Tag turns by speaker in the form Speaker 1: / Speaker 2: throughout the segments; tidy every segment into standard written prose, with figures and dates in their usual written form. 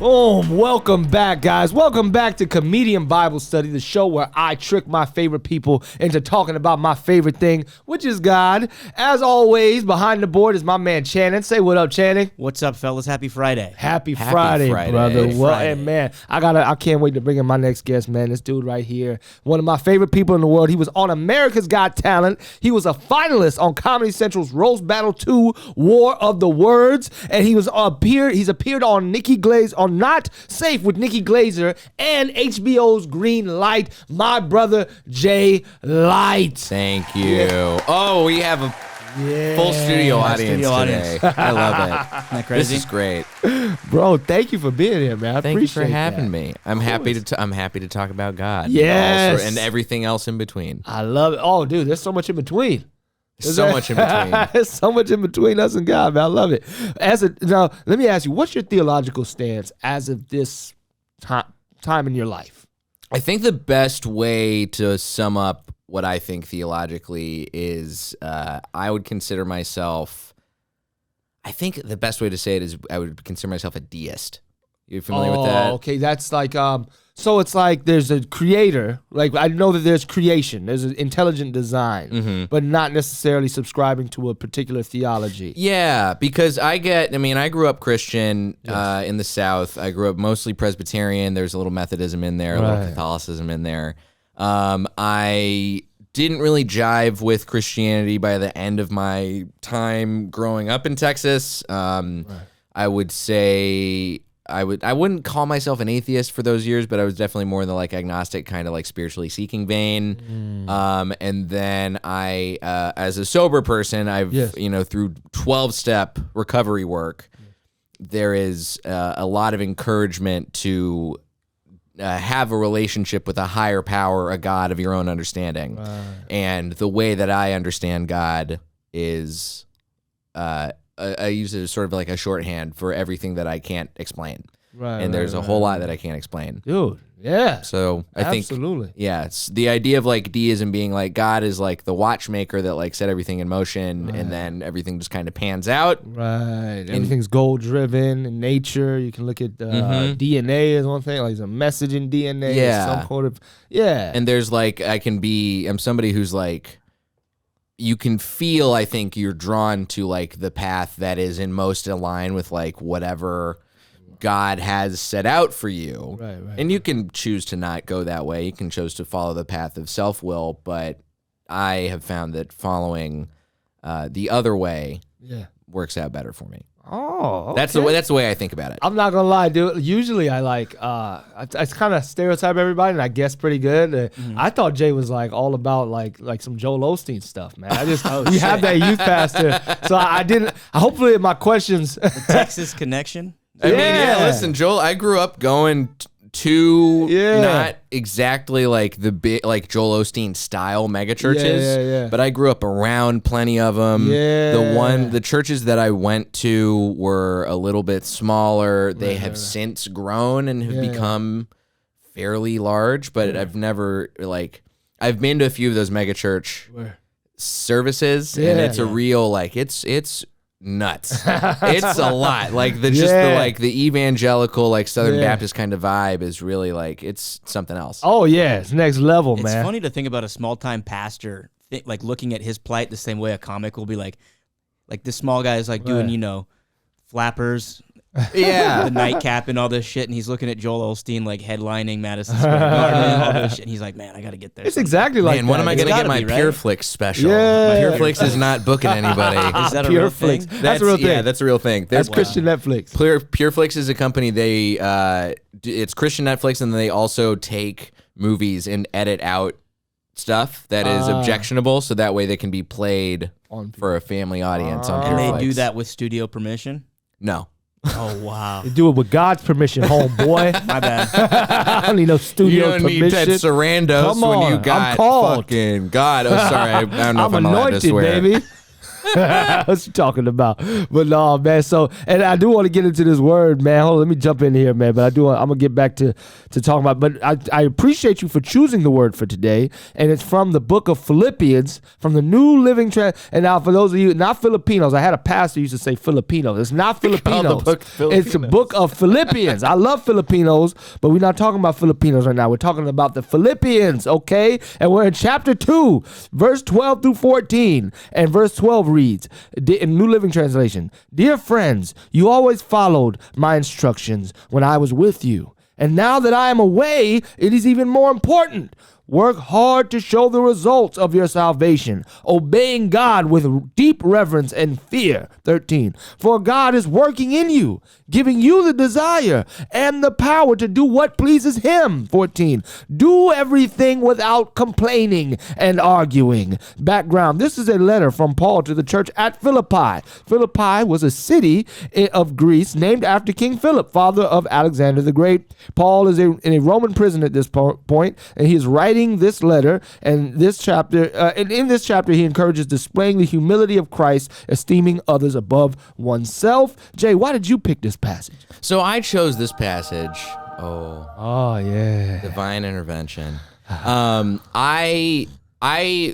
Speaker 1: Boom. Welcome back, guys. Welcome back to Comedian Bible Study, the show where I trick my favorite people into talking about my favorite thing, which is God. As always, behind the board is my man Channing. Say what up, Channing.
Speaker 2: What's up, fellas? Happy Friday.
Speaker 1: Happy Friday, brother. Well, and man, I can't wait to bring in my next guest, man. This dude right here, one of my favorite people in the world. He was on America's Got Talent. He was a finalist on Comedy Central's Roast Battle 2, War of the Words, and he's appeared on Nikki Glaze on Not Safe with Nikki Glazer and HBO's Green Light. My brother Jay Light.
Speaker 3: Thank you. Oh, we have a full studio audience today. I love it.
Speaker 2: Isn't that crazy?
Speaker 3: This is great,
Speaker 1: bro. Thank you for being here, man. I
Speaker 3: Thank
Speaker 1: appreciate
Speaker 3: you for having
Speaker 1: that.
Speaker 3: me. I'm happy to talk about God.
Speaker 1: Yes.
Speaker 3: and everything else in between.
Speaker 1: I love it. Oh, dude, there's so much in between.
Speaker 3: So much in between.
Speaker 1: There's so much in between us and God, man. I love it. Now, let me ask you, what's your theological stance as of this time in your life?
Speaker 3: I think the best way to sum up what I think theologically is I would consider myself, I think the best way to say it is I would consider myself a deist. You familiar with that?
Speaker 1: Okay, that's like, so it's like there's a creator. Like, I know that there's creation, there's an intelligent design, but not necessarily subscribing to a particular theology.
Speaker 3: Yeah, because I grew up Christian in the South. I grew up mostly Presbyterian. There's a little Methodism in there, a little Catholicism in there. I didn't really jive with Christianity by the end of my time growing up in Texas. I would say I wouldn't call myself an atheist for those years, but I was definitely more in the like agnostic kind of like spiritually seeking vein. And then I, as a sober person, I've through 12-step recovery work, there is a lot of encouragement to have a relationship with a higher power, a God of your own understanding. And the way that I understand God is I use it as sort of like a shorthand for everything that I can't explain. And there's a whole lot that I can't explain.
Speaker 1: Dude, yeah.
Speaker 3: So I think,
Speaker 1: absolutely.
Speaker 3: Yeah, it's the idea of like deism being like God is like the watchmaker that like set everything in motion and then everything just kind of pans out.
Speaker 1: Right. Everything's goal driven in nature. You can look at DNA as one thing, like there's a message in DNA.
Speaker 3: Yeah.
Speaker 1: Some sort of, yeah.
Speaker 3: And there's like, I'm somebody who's like, you can feel, I think you're drawn to like the path that is in most align with like whatever God has set out for you.
Speaker 1: Right.
Speaker 3: And you can choose to not go that way. You can choose to follow the path of self-will, but I have found that following the other way works out better for me.
Speaker 1: Oh, okay.
Speaker 3: That's the way I think about it.
Speaker 1: I'm not gonna lie, dude. Usually I like I kind of stereotype everybody, and I guess pretty good. I thought Jay was like all about like some Joel Osteen stuff, man. I just you have that youth pastor, so I didn't. Hopefully my questions.
Speaker 2: The Texas connection.
Speaker 3: I mean, listen, Joel. I grew up going to not exactly like the big like Joel Osteen style mega churches, but I grew up around plenty of them. The churches that I went to were a little bit smaller. They have since grown and have become fairly large, but I've never I've been to a few of those mega church services, and it's a real like it's nuts. It's a lot. Like the evangelical like Southern Baptist kind of vibe is really like it's something else.
Speaker 1: Oh yeah, it's next level, man.
Speaker 2: It's funny to think about a small time pastor like looking at his plight the same way a comic will be like this small guy is like doing flappers. The nightcap and all this shit, and he's looking at Joel Osteen like headlining Madison Square Garden, all this shit, and he's like, "Man, I gotta get there."
Speaker 1: It's exactly like
Speaker 3: when am I gonna get my PureFlix special? PureFlix is not booking anybody.
Speaker 2: Is that a real thing?
Speaker 1: That's a real thing.
Speaker 3: Yeah, that's a real thing.
Speaker 1: That's Christian Netflix.
Speaker 3: PureFlix is a company. It's Christian Netflix, and they also take movies and edit out stuff that is objectionable, so that way they can be played for a family audience on PureFlix.
Speaker 2: And they do that with studio permission?
Speaker 3: No.
Speaker 2: Oh, wow.
Speaker 1: You do it with God's permission, homeboy.
Speaker 2: My bad.
Speaker 1: I don't need no studio permission.
Speaker 3: You don't need Ted Sarandos when you got fucking God. Oh, sorry. I don't know if I'm allowed to swear.
Speaker 1: Baby. What you talking about? But no, man. So, and I do want to get into this word, man. Hold on, let me jump in here, man. But I'm gonna get back to talking about. But I appreciate you for choosing the word for today, and it's from the book of Philippians, from the New Living And now, for those of you not Filipinos, I had a pastor who used to say Filipino. It's not Filipinos. It's the book of Philippians. I love Filipinos, but we're not talking about Filipinos right now. We're talking about the Philippians, okay? And we're in chapter 2, verse 12 through 14. And verse 12 reads, in New Living Translation, "Dear friends, you always followed my instructions when I was with you. And now that I am away, it is even more important. Work hard to show the results of your salvation, obeying God with deep reverence and fear." 13. "For God is working in you, giving you the desire and the power to do what pleases Him." 14. "Do everything without complaining and arguing." Background: this is a letter from Paul to the church at Philippi. Philippi was a city of Greece named after King Philip, father of Alexander the Great. Paul is in a Roman prison at this point, and he is writing this letter, and this chapter, and in this chapter, he encourages displaying the humility of Christ, esteeming others above oneself. Jay, why did you pick this passage?
Speaker 3: So I chose this passage.
Speaker 1: Oh yeah,
Speaker 3: divine intervention. I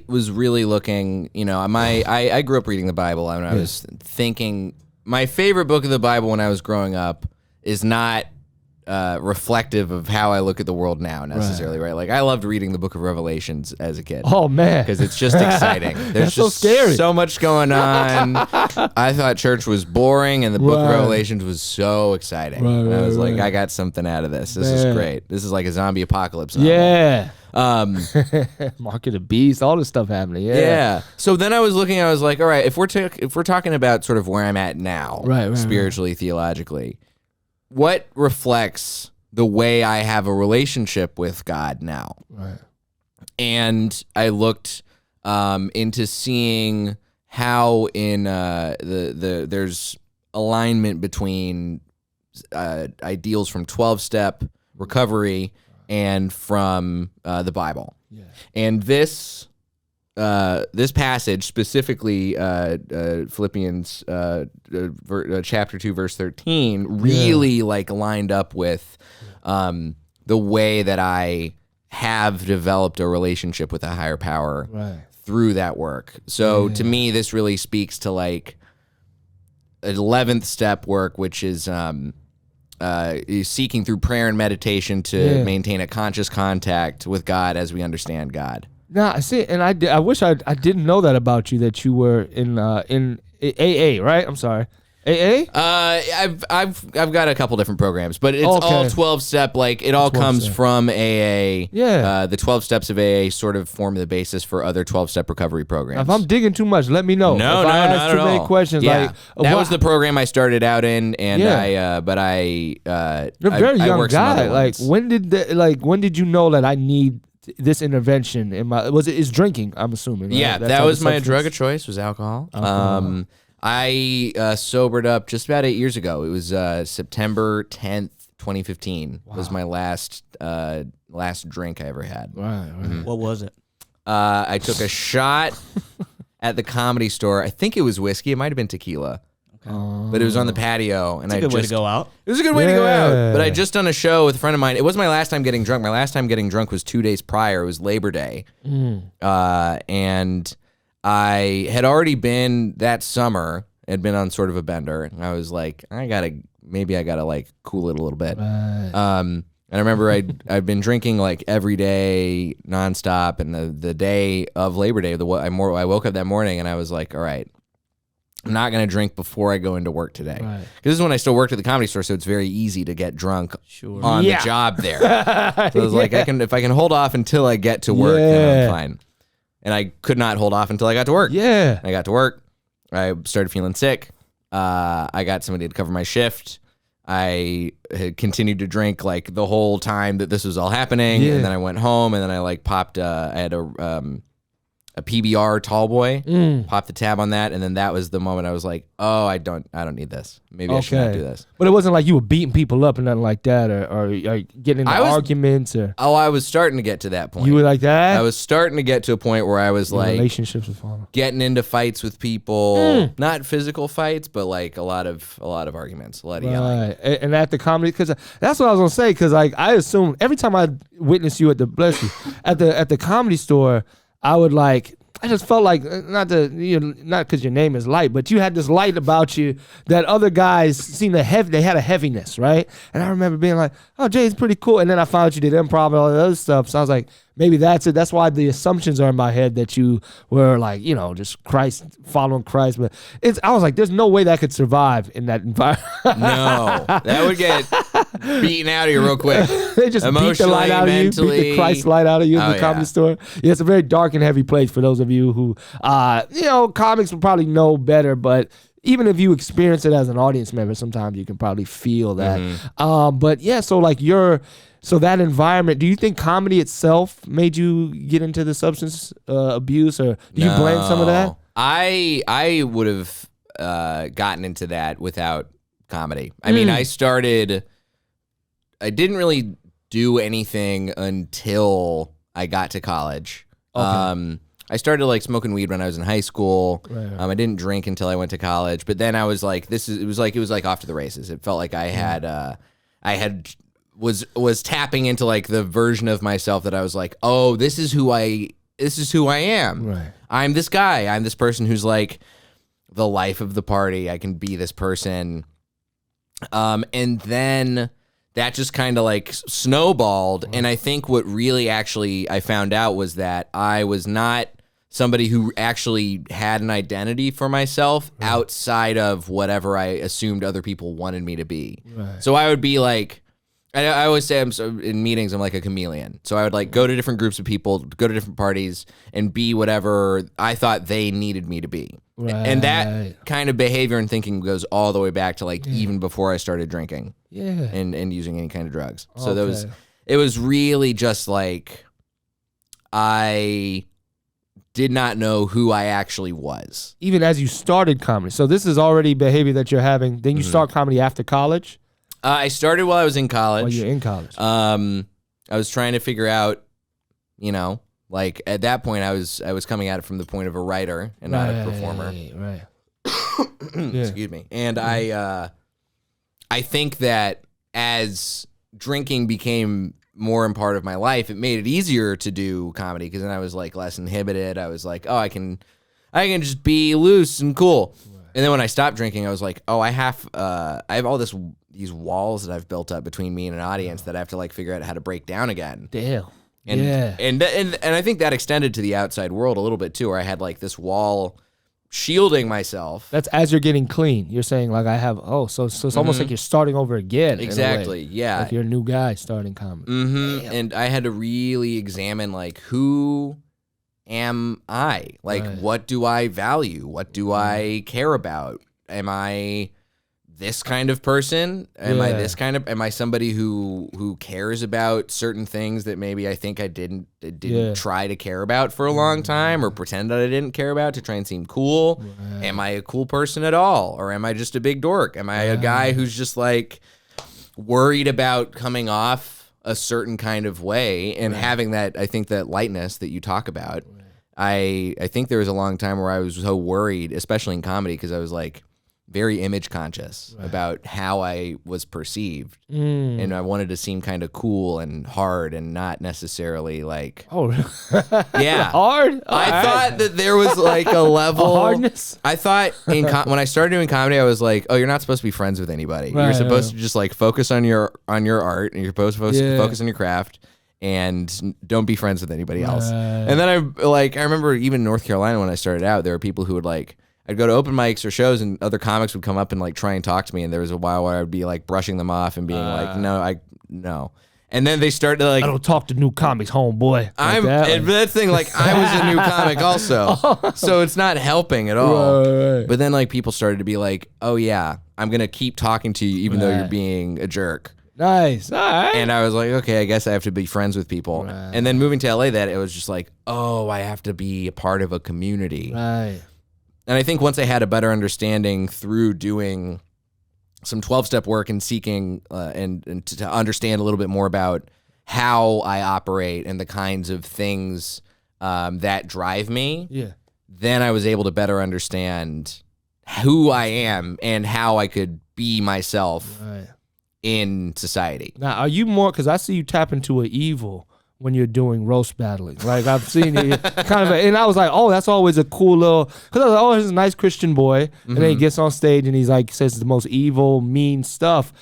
Speaker 3: was really looking. I grew up reading the Bible, and I was thinking my favorite book of the Bible when I was growing up is not reflective of how I look at the world now necessarily, right? Like I loved reading the book of Revelations as a kid.
Speaker 1: Oh man,
Speaker 3: because it's just exciting. There's
Speaker 1: just so scary.
Speaker 3: So much going on. I thought church was boring, and the book of Revelations was so exciting. And I was like, I got something out of this. This is great. This is like a zombie apocalypse novel.
Speaker 1: Yeah. Mark of the Beast, all this stuff happening.
Speaker 3: Yeah. So then I was looking. I was like, all right, if we're talking about sort of where I'm at now, right, spiritually, theologically, what reflects the way I have a relationship with God now?
Speaker 1: Right.
Speaker 3: And I looked into seeing how in there's alignment between ideals from 12-step recovery and from the Bible. Yeah. And this passage, specifically Philippians chapter 2, verse 13, really lined up with the way that I have developed a relationship with a higher power through that work. So to me, this really speaks to 11th step work, which is seeking through prayer and meditation to maintain a conscious contact with God as we understand God.
Speaker 1: Nah, see, and I wish I didn't know that about you, that you were in AA, right? I'm sorry. AA?
Speaker 3: I've got a couple different programs, but it's all 12-step. It all comes from AA.
Speaker 1: Yeah.
Speaker 3: The 12 steps of AA sort of form the basis for other 12-step recovery programs.
Speaker 1: If I'm digging too much, let me know.
Speaker 3: No,
Speaker 1: not
Speaker 3: at all.
Speaker 1: Many questions.
Speaker 3: Yeah. That was the program I started out in, and you're
Speaker 1: a very young guy. When did you know that I need this intervention in my? Is drinking? I'm assuming. Right?
Speaker 3: Yeah, that was my drug of choice. Was alcohol. I sobered up just about 8 years ago. It was September 10th, 2015. Was my last drink I ever had.
Speaker 1: Right.
Speaker 2: Mm-hmm. What was it?
Speaker 3: I took a shot at the Comedy Store. I think it was whiskey. It might have been tequila. But it was on the patio, and
Speaker 2: It's a good way to go out.
Speaker 3: It was a good way to go out. But I just done a show with a friend of mine. It wasn't my last time getting drunk. My last time getting drunk was 2 days prior. It was Labor Day, and I had already been that summer. Had been on sort of a bender, and I was like, I gotta cool it a little bit.
Speaker 1: Right.
Speaker 3: And I remember I'd been drinking every day nonstop, and the day of Labor Day, I woke up that morning and I was like, all right, I'm not going to drink before I go into work today. Right. Because this is when I still worked at the Comedy Store, so it's very easy to get drunk on the job there. So I was like, if I can hold off until I get to work, then I'm fine. And I could not hold off until I got to work.
Speaker 1: Yeah.
Speaker 3: I got to work. I started feeling sick. I got somebody to cover my shift. I had continued to drink the whole time that this was all happening. And then I went home, and then I popped, I had a a PBR tall boy, popped the tab on that, and then that was the moment I was like, oh, I don't need this. Maybe I should not do this.
Speaker 1: But it wasn't like you were beating people up or nothing like that, or getting into arguments, or.
Speaker 3: Oh, I was starting to get to that point.
Speaker 1: You were like that?
Speaker 3: I was starting to get to a point where I was like
Speaker 1: relationships with falling,
Speaker 3: getting into fights with people, not physical fights, but like a lot of arguments, a lot of yelling.
Speaker 1: And at the comedy, because that's what I was gonna say, because like I assume every time I witness you at the comedy store, I would like. I just felt like not because your name is Light, but you had this light about you that other guys seemed to have. They had a heaviness, right? And I remember being like, "Oh, Jay's pretty cool." And then I found out you did improv and all that other stuff. So I was like, maybe that's it. That's why the assumptions are in my head that you were like, just following Christ. But I was like, there's no way that could survive in that environment.
Speaker 3: No, that would get beaten out of you real quick.
Speaker 1: They just beat the light out mentally. Of you, beat the Christ light out of you in the comedy store. Yeah, it's a very dark and heavy place for those of you who, comics will probably know better, but even if you experience it as an audience member, sometimes you can probably feel that. But yeah, so like so that environment, do you think comedy itself made you get into the substance abuse, or do you blame some of that?
Speaker 3: I would have gotten into that without comedy. I mean, I didn't really do anything until I got to college. Okay. I started like smoking weed when I was in high school. Right. I didn't drink until I went to college, but then I was like, it was like off to the races. It felt like I was tapping into like the version of myself that I was like, oh, this is who I am. Right. I'm this guy. I'm this person who's like the life of the party. I can be this person. And then that just kind of like snowballed. And I think what really actually I found out was that I was not somebody who actually had an identity for myself outside of whatever I assumed other people wanted me to be. Right. So I would be like, I always say in meetings, I'm like a chameleon. So I would like go to different groups of people, go to different parties, and be whatever I thought they needed me to be. Right. And that kind of behavior and thinking goes all the way back to like even before I started drinking and using any kind of drugs. So it was really just like I did not know who I actually was.
Speaker 1: Even as you started comedy. So this is already behavior that you're having. Then you start comedy after college?
Speaker 3: I started while I was in college.
Speaker 1: While you're in college.
Speaker 3: I was trying to figure out, like at that point I was coming at it from the point of a writer and not a performer. Right. Excuse me. And I think that as drinking became more and part of my life, it made it easier to do comedy because then I was like less inhibited. I was like, oh, I can just be loose and cool. Right. And then when I stopped drinking, I was like, oh, I have all these walls that I've built up between me and an audience that I have to like figure out how to break down again.
Speaker 1: Damn.
Speaker 3: And I think that extended to the outside world a little bit too, where I had like this wall shielding myself.
Speaker 1: That's as you're getting clean. You're saying like so it's almost like you're starting over again.
Speaker 3: Exactly. Yeah.
Speaker 1: Like you're a new guy starting comedy.
Speaker 3: Mm-hmm. And I had to really examine like who am I? Like what do I value? What do I care about? Am I this kind of person? Am I somebody who cares about certain things that maybe I think I didn't try to care about for a long time or pretend that I didn't care about to try and seem cool? Right. Am I a cool person at all? Or am I just a big dork? Am I a guy who's just like worried about coming off a certain kind of way and having that, I think that lightness that you talk about. Right. I think there was a long time where I was so worried, especially in comedy, because I was like, very image conscious about how I was perceived. And I wanted to seem kind of cool and hard and not necessarily like...
Speaker 1: Oh,
Speaker 3: yeah.
Speaker 1: Hard?
Speaker 3: I thought that there was like a level...
Speaker 1: A hardness?
Speaker 3: I thought when I started doing comedy, I was like, oh, you're not supposed to be friends with anybody. You're supposed to just like focus on your art and you're supposed to focus on your craft and don't be friends with anybody else. And then I remember even in North Carolina when I started out, there were people who would like... I'd go to open mics or shows and other comics would come up and like try and talk to me, and there was a while where I would be like brushing them off and being like, no. And then they started like,
Speaker 1: I don't talk to new comics, homeboy.
Speaker 3: And that thing, like I was a new comic also, so it's not helping at all. Right. But then like people started to be like, oh yeah, I'm gonna keep talking to you even though you're being a jerk.
Speaker 1: Nice. All right.
Speaker 3: And I was like, okay, I guess I have to be friends with people.
Speaker 1: Right.
Speaker 3: And then moving to LA, that it was just like, oh, I have to be a part of a community.
Speaker 1: Right.
Speaker 3: And I think once I had a better understanding through doing some 12-step work and seeking and to understand a little bit more about how I operate and the kinds of things that drive me, then I was able to better understand who I am and how I could be myself in society.
Speaker 1: Now, are you more, because I see you tap into an evil when you're doing roast battling. Like, I've seen it kind of, and I was like, oh, that's always a cool little, because I was like, oh, he's a nice Christian boy. And then he gets on stage and he's like, says the most evil, mean stuff.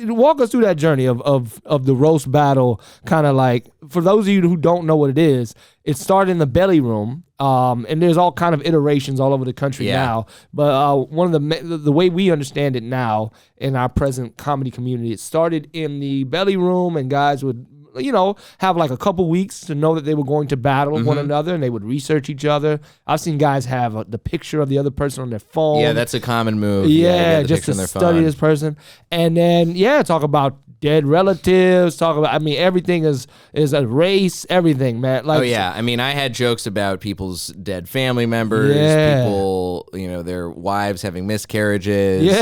Speaker 1: Walk us through that journey of the roast battle, kind of like, for those of you who don't know what it is, it started in the Belly Room, and there's all kind of iterations all over the country now. But one of the way we understand it now in our present comedy community, it started in the Belly Room, and guys would, have like a couple weeks to know that they were going to battle one another, and they would research each other. I've seen guys have the picture of the other person on their phone.
Speaker 3: Yeah, that's a common move.
Speaker 1: Yeah, just to study this person. And then, talk about dead relatives, talk about, everything is a race, everything, man. Like,
Speaker 3: I had jokes about people's dead family members, people, their wives having miscarriages,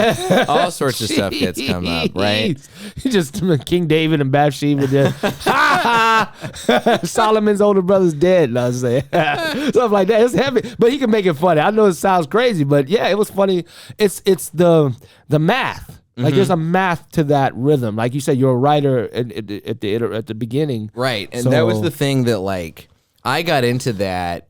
Speaker 3: all sorts of stuff gets come up, right?
Speaker 1: Just King David and Bathsheba did. Solomon's older brother's dead, I say. Stuff like that. It's heavy, but he can make it funny. I know it sounds crazy, but it was funny. It's the math. Like, there's a math to that rhythm. Like you said, you're a writer at the beginning.
Speaker 3: Right. And that was the thing that, like, I got into that.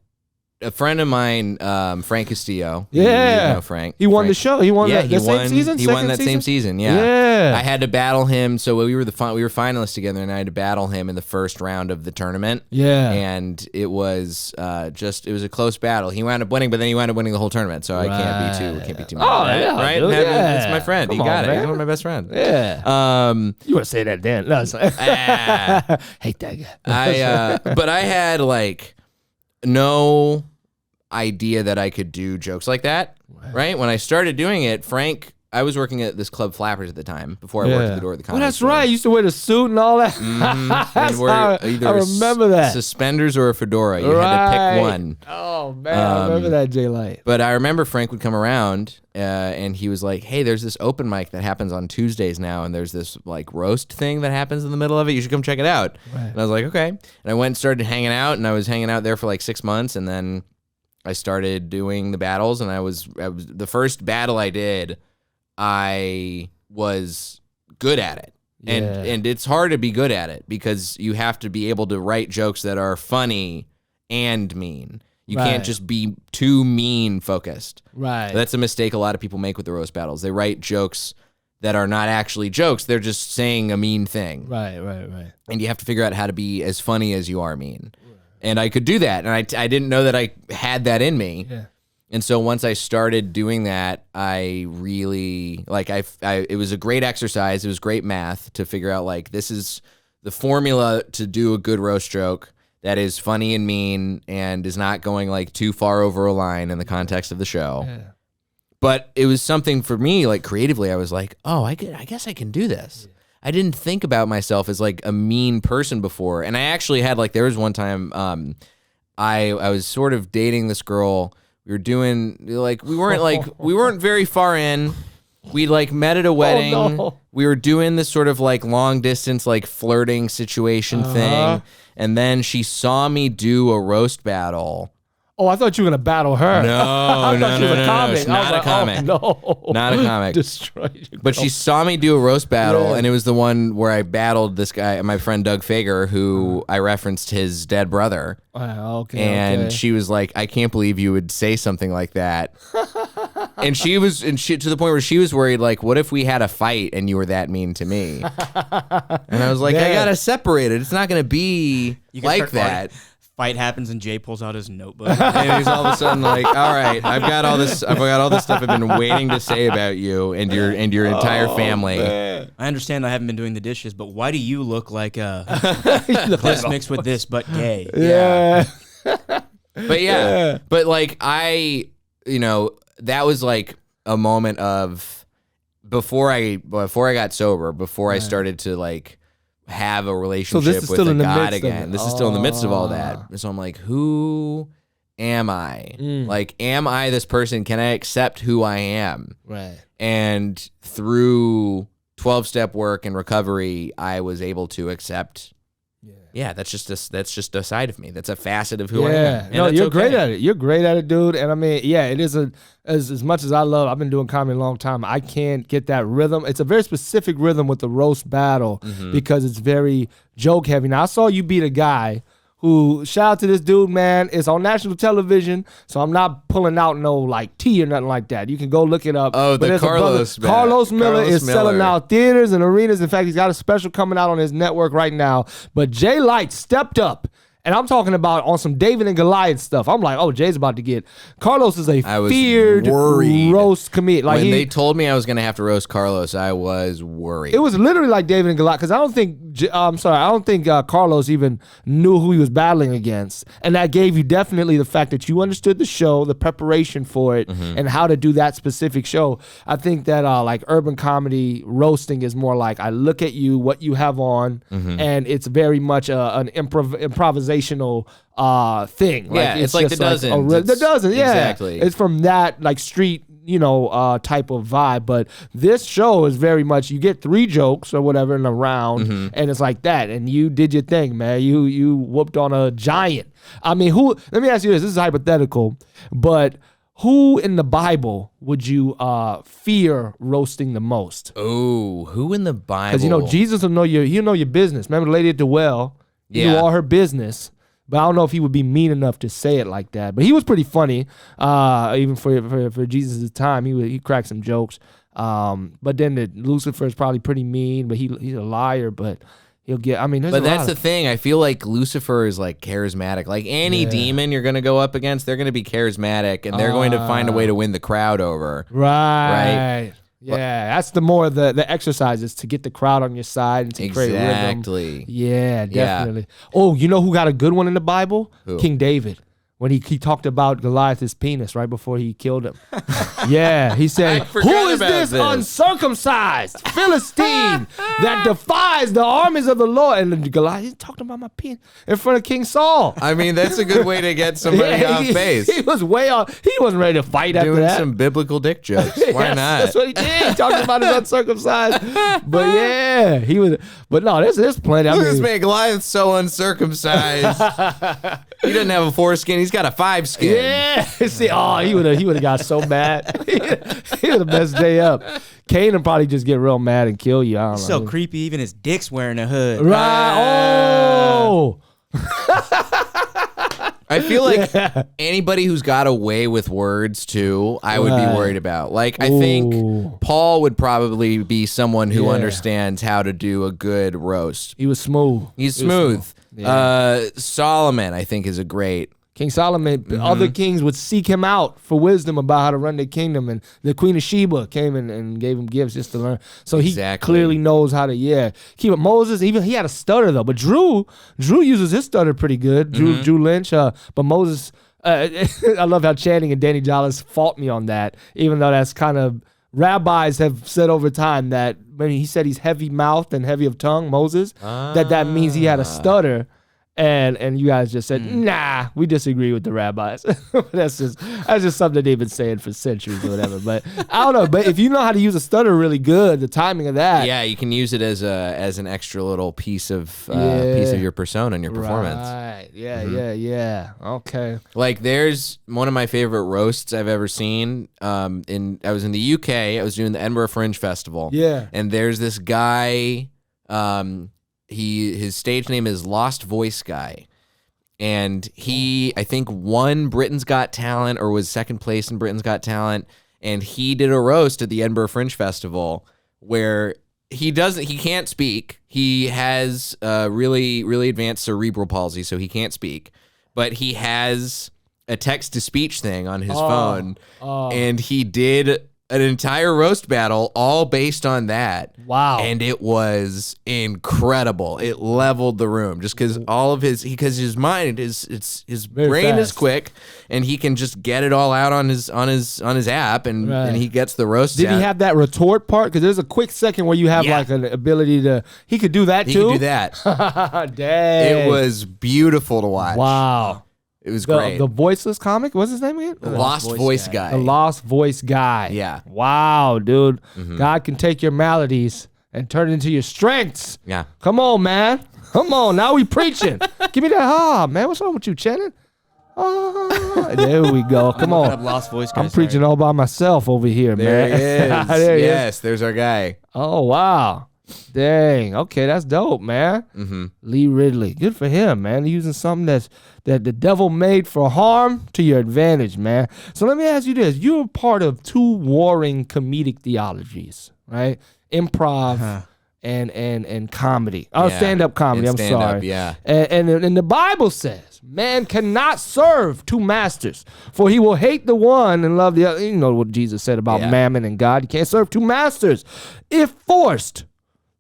Speaker 3: A friend of mine, Frank Castillo. You know Frank.
Speaker 1: He won the show. He won the same season?
Speaker 3: He won that same season, yeah. I had to battle him. So we were finalists together, and I had to battle him in the first round of the tournament. Yeah. And it was it was a close battle. He wound up winning, but then he wound up winning the whole tournament. So I can't be too mad.
Speaker 1: Oh, yeah.
Speaker 3: Right?
Speaker 1: Dude,
Speaker 3: it's my friend. He got it. He's one of my best friends.
Speaker 1: Yeah. You want to say that, Dan? No, hate that guy.
Speaker 3: But I had, like, no idea that I could do jokes like that, right? When I started doing it, I was working at this club Flappers at the time before I worked at the door of the comedy
Speaker 1: that's
Speaker 3: store.
Speaker 1: right. You used to wear the suit and all that. I remember that.
Speaker 3: Suspenders or a fedora. You had to pick one.
Speaker 1: Oh, man. I remember that, Jay Light.
Speaker 3: But I remember Frank would come around and he was like, hey, there's this open mic that happens on Tuesdays now, and there's this, like, roast thing that happens in the middle of it. You should come check it out. Right. And I was like, okay. And I went and started hanging out, and I was hanging out there for like 6 months, and then I started doing the battles, and I was the first battle I did, I was good at it. And it's hard to be good at it because you have to be able to write jokes that are funny and mean. You can't just be too mean focused. Right. That's a mistake a lot of people make with the roast battles. They write jokes that are not actually jokes. They're just saying a mean thing. Right. And you have to figure out how to be as funny as you are mean. And I could do that, and I didn't know that I had that in me. Yeah. And so once I started doing that, I really, like, it was a great exercise. It was great math to figure out, like, this is the formula to do a good roast joke that is funny and mean and is not going, like, too far over a line in the context of the show. Yeah. But it was something for me, like, creatively, I was like, oh, I guess I can do this. Yeah. I didn't think about myself as, like, a mean person before. And I actually had, like, there was one time I was sort of dating this girl. We were doing, like, we weren't very far in. We, like, met at a wedding. Oh, no. We were doing this sort of, like, long distance, like, flirting situation thing. And then she saw me do a roast battle.
Speaker 1: Oh, I thought you were going to battle her.
Speaker 3: No, no. She's not a comic.
Speaker 1: Oh, no.
Speaker 3: Not a comic.
Speaker 1: Destroyed you.
Speaker 3: But she saw me do a roast battle, and it was the one where I battled this guy, my friend Doug Fager, who I referenced his dead brother. And she was like, I can't believe you would say something like that. And she to the point where she was worried, like, what if we had a fight and you were that mean to me? And I was like, I got to separate it. It's not going to be like that.
Speaker 2: Fight happens and Jay pulls out his notebook
Speaker 3: and he's all of a sudden like, all right, I've got all this stuff I've been waiting to say about you and your entire family.
Speaker 2: Man. I understand I haven't been doing the dishes, but why do you look like this mixed with this but gay?
Speaker 1: Yeah.
Speaker 3: But like that was like a moment of before I got sober, before I started to like have a relationship with a God again. This is still in the midst of all that. So I'm like, who am I? Like, am I this person? Can I accept who I am?
Speaker 1: Right.
Speaker 3: And through 12-step work and recovery, I was able to accept. Yeah, that's just a side of me. That's a facet of who I am. And
Speaker 1: no, you're great at it. You're great at it, dude. And I mean, yeah, it is as much as I've been doing comedy a long time, I can't get that rhythm. It's a very specific rhythm with the roast battle because it's very joke heavy. Now, I saw you beat a guy who, shout out to this dude, man. It's on national television, so I'm not pulling out no like tea or nothing like that. You can go look it up.
Speaker 3: Oh, the Carlos man.
Speaker 1: Carlos Miller is selling out theaters and arenas. In fact, he's got a special coming out on his network right now. But Jay Light stepped up. And I'm talking about on some David and Goliath stuff. I'm like, oh, Jay's about to get. Carlos is a feared roast comedian. Like
Speaker 3: when they told me I was going to have to roast Carlos, I was worried.
Speaker 1: It was literally like David and Goliath because I don't think Carlos even knew who he was battling against, and that gave you definitely the fact that you understood the show, the preparation for it, and how to do that specific show. I think that like urban comedy roasting is more like I look at you, what you have on, and it's very much an improvisational thing.
Speaker 3: Yeah,
Speaker 1: like,
Speaker 3: it's like the Dozen.
Speaker 1: The Dozen, yeah.
Speaker 3: Exactly.
Speaker 1: It's from that like street, type of vibe. But this show is very much, you get 3 jokes or whatever in a round, and it's like that. And you did your thing, man. You whooped on a giant. I mean, let me ask you this. This is hypothetical, but who in the Bible would you fear roasting the most?
Speaker 3: Oh, who in the Bible?
Speaker 1: Because Jesus will know your business. Remember the lady at the well? He knew all her business, but I don't know if he would be mean enough to say it like that. But he was pretty funny, even for Jesus' time. He cracked some jokes. But then Lucifer is probably pretty mean, but he's a liar. But he'll get. I mean,
Speaker 3: but that's the thing. I feel like Lucifer is like charismatic. Like any demon you're going to go up against, they're going to be charismatic, and they're going to find a way to win the crowd over.
Speaker 1: Right. Yeah, that's the exercises to get the crowd on your side and to create rhythm.
Speaker 3: Exactly.
Speaker 1: Yeah, definitely. Yeah. Oh, you know who got a good one in the Bible? Who? King David. When he talked about Goliath's penis right before he killed him. Yeah, he said, who is this uncircumcised Philistine that defies the armies of the Lord? And Goliath, he's talking about my penis in front of King Saul.
Speaker 3: I mean, that's a good way to get somebody off base.
Speaker 1: He was way off. He wasn't ready to fight after that.
Speaker 3: Doing some biblical dick jokes. Why not?
Speaker 1: That's what he did. He talked about his uncircumcised. But yeah, he was. But no, there's plenty.
Speaker 3: Look at this man, Goliath's so uncircumcised. He doesn't have a foreskin. He's got a 5 skin.
Speaker 1: Yeah. See, he would have got so mad. He would have messed Jay up. Kane would probably just get real mad and kill you. I don't know.
Speaker 2: So creepy. Even his dick's wearing a hood.
Speaker 1: Right. Oh.
Speaker 3: I feel like anybody who's got away with words too, I would be worried about. Like, I think Paul would probably be someone who understands how to do a good roast.
Speaker 1: He was smooth.
Speaker 3: He's smooth. Yeah. Solomon, I think, is a great.
Speaker 1: King Solomon, other kings would seek him out for wisdom about how to run their kingdom. And the Queen of Sheba came and gave him gifts just to learn. So he clearly knows how to, keep it. Moses, even he had a stutter, though. But Drew uses his stutter pretty good. Drew Lynch. But Moses, I love how Channing and Danny Jollis fault me on that, even though that's kind of, rabbis have said over time that when he said he's heavy-mouthed and heavy of tongue, Moses, that means he had a stutter. And you guys just said, nah, we disagree with the rabbis. That's just something they've been saying for centuries or whatever. But I don't know. But if you know how to use a stutter really good, the timing of that.
Speaker 3: Yeah, you can use it as an extra little piece of your persona and your performance.
Speaker 1: Right. Yeah, yeah. Okay.
Speaker 3: Like there's one of my favorite roasts I've ever seen. I was in the UK. I was doing the Edinburgh Fringe Festival.
Speaker 1: Yeah.
Speaker 3: And there's this guy. His stage name is Lost Voice Guy, and he I think won Britain's Got Talent or was second place in Britain's Got Talent, and he did a roast at the Edinburgh Fringe Festival where he can't speak. He has really really advanced cerebral palsy, so he can't speak, but he has a text to speech thing on his phone, and he did an entire roast battle all based on that.
Speaker 1: Wow.
Speaker 3: And it was incredible. It leveled the room just because his mind is his brain is quick and he can just get it all out on his app and he gets the roast.
Speaker 1: Did he have that retort part? Because there's a quick second where you have like an ability to. He could do that too.
Speaker 3: He could do that.
Speaker 1: Dang.
Speaker 3: It was beautiful to watch.
Speaker 1: Wow.
Speaker 3: It was great.
Speaker 1: The voiceless comic. What's his name again?
Speaker 3: The Lost Voice guy.
Speaker 1: The Lost Voice guy.
Speaker 3: Yeah.
Speaker 1: Wow, dude. God can take your maladies and turn it into your strengths.
Speaker 3: Yeah.
Speaker 1: Come on, man. Come on. Now we preaching. Give me that. Man. What's wrong with you, Channing? There we go. Come on.
Speaker 2: Lost Voice guy,
Speaker 1: I'm preaching all by myself over here,
Speaker 3: there
Speaker 1: man.
Speaker 3: He is. Yes, there's our guy.
Speaker 1: Oh, wow. Dang. Okay, that's dope, man. Lee Ridley. Good for him, man. Using something that the devil made for harm to your advantage, man. So let me ask you this. You're part of two warring comedic theologies, right? Improv and comedy. Stand-up comedy. I'm sorry.
Speaker 3: Yeah.
Speaker 1: And the Bible says, man cannot serve two masters, for he will hate the one and love the other. You know what Jesus said about mammon and God. You can't serve two masters. If forced,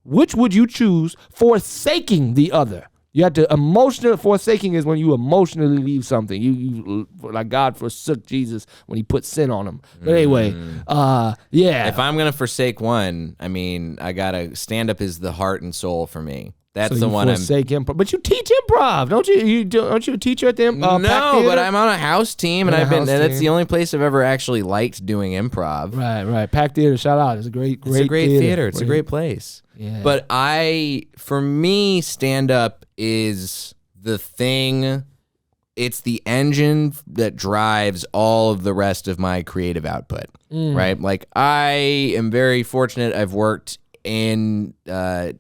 Speaker 1: which would you choose, forsaking the other? You have to emotionally, forsaking is when you emotionally leave something. You like God forsook Jesus when he put sin on him. But anyway,
Speaker 3: If I'm going to forsake one, I mean, I got to stand up is the heart and soul for me. That's
Speaker 1: so
Speaker 3: the one I'm.
Speaker 1: Improv. But you teach improv, don't you? Aren't you a teacher at the
Speaker 3: No, but I'm on a house team, and that's the only place I've ever actually liked doing improv.
Speaker 1: Right. Pack Theater, shout out. It's a great
Speaker 3: theater. It's a great place.
Speaker 1: Yeah.
Speaker 3: But for me, stand up is the thing. It's the engine that drives all of the rest of my creative output. Right? Like, I am very fortunate. I've worked in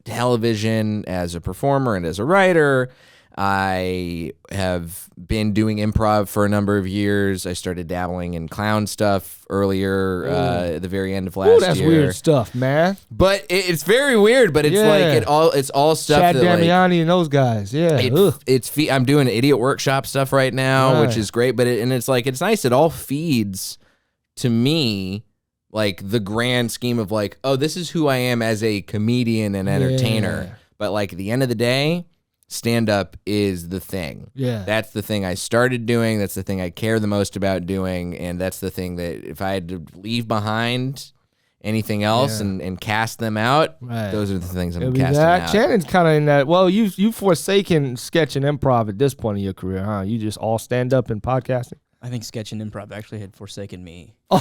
Speaker 3: television as a performer and as a writer. I have been doing improv for a number of years. I started dabbling in clown stuff earlier at the very end of last year.
Speaker 1: That's weird stuff, man.
Speaker 3: But it's very weird, but it's it's all stuff
Speaker 1: Chad
Speaker 3: that
Speaker 1: Damiani and those guys. Yeah.
Speaker 3: I'm doing idiot workshop stuff right now, which is great, but it's nice. It all feeds to me like the grand scheme of like, oh, this is who I am as a comedian and entertainer. But like at the end of the day, stand-up is the thing.
Speaker 1: Yeah.
Speaker 3: That's the thing I started doing. That's the thing I care the most about doing. And that's the thing that if I had to leave behind anything else and cast them out, those are the things I'm casting out.
Speaker 1: Shannon's kind of in that. Well, you've forsaken sketch and improv at this point in your career, huh? You just all stand-up and podcasting?
Speaker 2: I think sketch and improv actually had forsaken me.
Speaker 1: I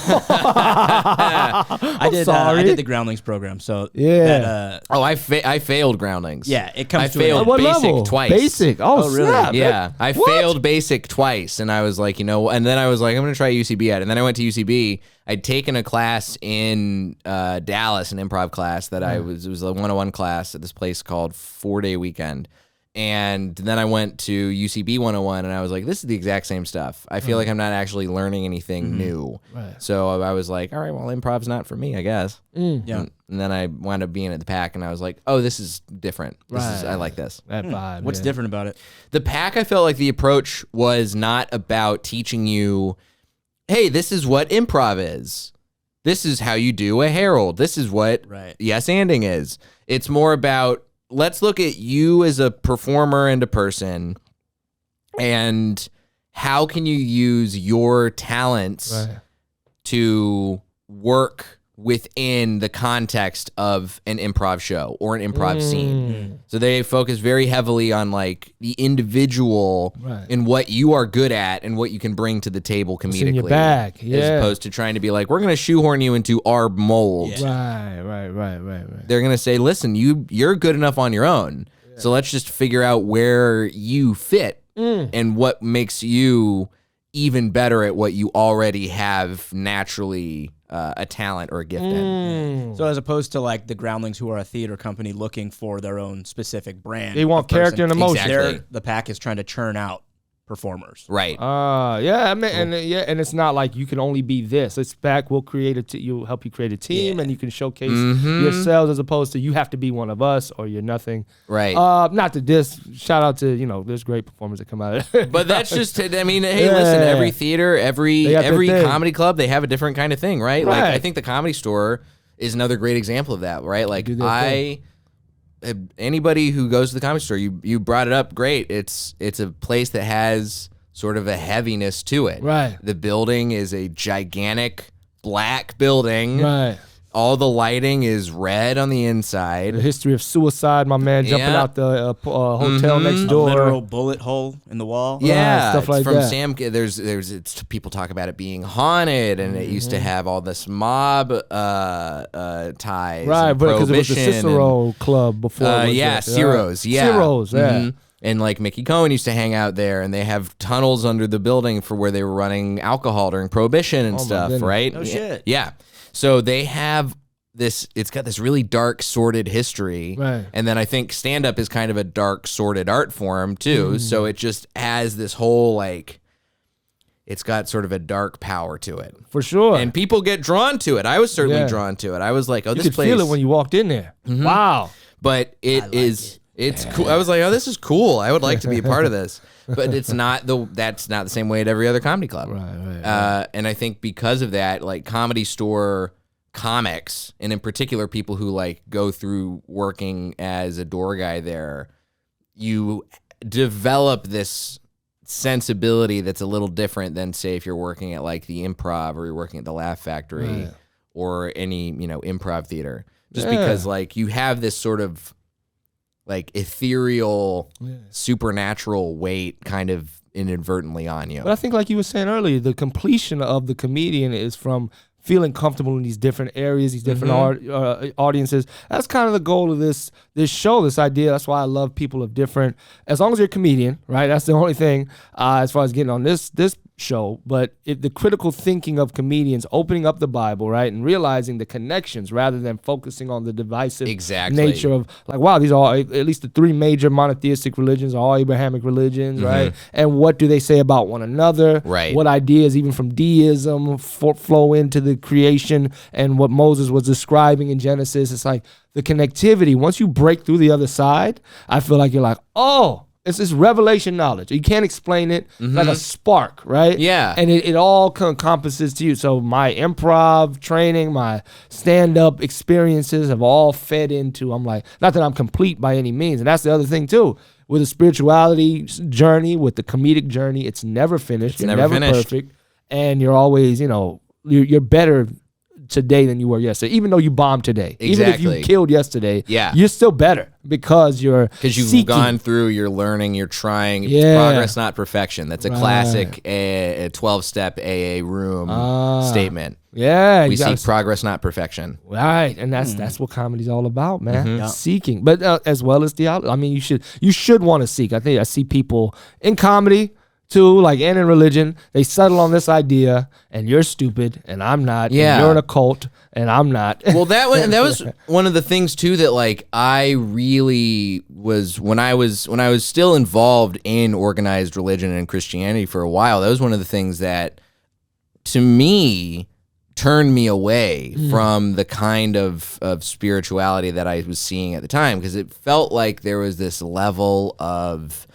Speaker 2: did the Groundlings program, so
Speaker 3: I failed Groundlings.
Speaker 2: Yeah, it comes.
Speaker 3: I failed basic twice.
Speaker 1: Basic. Oh, really?
Speaker 3: Snap. Yeah, I failed basic twice, and I was like, and then I was like, I'm gonna try UCB at it, and then I went to UCB. I'd taken a class in Dallas, an improv class that it was a 101 class at this place called 4-Day Weekend. And then I went to UCB 101, and I was like, this is the exact same stuff. I feel like I'm not actually learning anything new. Right. So I was like, all right, well, improv's not for me, I guess. Yeah. And then I wound up being at the Pack, and I was like, oh, this is different. I like this.
Speaker 1: That vibe.
Speaker 2: What's different about it?
Speaker 3: The Pack, I felt like the approach was not about teaching you, hey, this is what improv is. This is how you do a Herald. This is what yes-anding is. It's more about, let's look at you as a performer and a person, and how can you use your talents to work within the context of an improv show or an improv scene. So they focus very heavily on like the individual and what you are good at and what you can bring to the table comedically.
Speaker 1: In your bag.
Speaker 3: As opposed to trying to be like, we're going to shoehorn you into our mold.
Speaker 1: Right.
Speaker 3: They're going to say, listen, you're good enough on your own. So let's just figure out where you fit and what makes you even better at what you already have naturally a talent or a gift in.
Speaker 2: So as opposed to like the Groundlings, who are a theater company looking for their own specific brand,
Speaker 1: they want character and emotion.
Speaker 3: Exactly.
Speaker 2: The Pack is trying to churn out performers.
Speaker 3: Right.
Speaker 1: Yeah, I mean, and it's not like you can only be this. It's back. We'll create you'll help you create a team, and you can showcase yourselves as opposed to you have to be one of us or you're nothing.
Speaker 3: Right.
Speaker 1: Not to diss. Shout out to there's great performers that come out of it.
Speaker 3: But that's just. I mean, hey, listen. Every theater, every comedy club, they have a different kind of thing, right? Like I think the Comedy Store is another great example of that, right? Like anybody who goes to the Comedy Store, you brought it up, great. It's a place that has sort of a heaviness to it.
Speaker 1: Right.
Speaker 3: The building is a gigantic black building.
Speaker 1: Right.
Speaker 3: All the lighting is red on the inside.
Speaker 1: The history of suicide, my man, jumping out the hotel next door.
Speaker 2: A literal bullet hole in the wall.
Speaker 3: Yeah,
Speaker 1: stuff like
Speaker 3: from
Speaker 1: that.
Speaker 3: Sam. There's people talk about it being haunted, and it used to have all this mob ties.
Speaker 1: Right, because it was the Cicero Club before.
Speaker 3: Ciro's. Yeah,
Speaker 1: Ciro's. Yeah.
Speaker 3: Mm-hmm. And like Mickey Cohen used to hang out there, and they have tunnels under the building for where they were running alcohol during Prohibition and stuff, right?
Speaker 2: No shit.
Speaker 3: Yeah. So they have this, it's got this really dark, sordid history.
Speaker 1: Right.
Speaker 3: And then I think stand-up is kind of a dark, sordid art form, too. So it just has this whole, like, it's got sort of a dark power to it.
Speaker 1: For sure.
Speaker 3: And people get drawn to it. I was certainly drawn to it. I was like, oh, this place.
Speaker 1: You could feel it when you walked in there. Mm-hmm. Wow.
Speaker 3: But it's cool. I was like, oh, this is cool. I would like to be a part of this. But that's not the same way at every other comedy club.
Speaker 1: Right.
Speaker 3: And I think because of that, like Comedy Store comics, and in particular people who like go through working as a door guy there, you develop this sensibility that's a little different than, say, if you're working at like the Improv or you're working at the Laugh Factory or any, improv theater. Just because like you have this sort of like ethereal, supernatural weight kind of inadvertently on you.
Speaker 1: But I think like you were saying earlier, the completion of the comedian is from feeling comfortable in these different areas, these different audiences. That's kind of the goal of this show, this idea. That's why I love people of different, as long as you're a comedian, right? That's the only thing as far as getting on this show. But the critical thinking of comedians, opening up the Bible, right, and realizing the connections rather than focusing on the divisive nature of like, wow, these are all, at least the three major monotheistic religions are all Abrahamic religions, right? And what do they say about one another?
Speaker 3: Right.
Speaker 1: What ideas, even from deism, flow into the creation and what Moses was describing in Genesis? It's like the connectivity. Once you break through the other side, I feel like you're like, oh, it's this revelation knowledge. You can't explain it. It's like a spark, right?
Speaker 3: Yeah.
Speaker 1: And it all encompasses to you. So my improv training, my stand-up experiences have all fed into, I'm like, not that I'm complete by any means. And that's the other thing too. With the spirituality journey, with the comedic journey, it's never finished. You're never perfect. And you're always, you're better today than you were yesterday, even though you bombed today.
Speaker 3: Exactly.
Speaker 1: Even if you killed yesterday, you're still better because you've
Speaker 3: seeking. Gone through, you're learning, you're trying. Progress, not perfection. That's a classic 12-step AA room statement.
Speaker 1: Yeah,
Speaker 3: we seek progress, not perfection.
Speaker 1: Right, and that's what comedy's all about, man. Seeking, but as well as theology. I mean, you should want to seek. I think I see people in comedy too, like, and in religion, they settle on this idea, and you're stupid, and I'm not.
Speaker 3: Yeah,
Speaker 1: and you're in a cult, and I'm not.
Speaker 3: Well, that was one of the things too that like I really was when I was still involved in organized religion and Christianity for a while. That was one of the things that, to me, turned me away from the kind of spirituality that I was seeing at the time, because it felt like there was this level of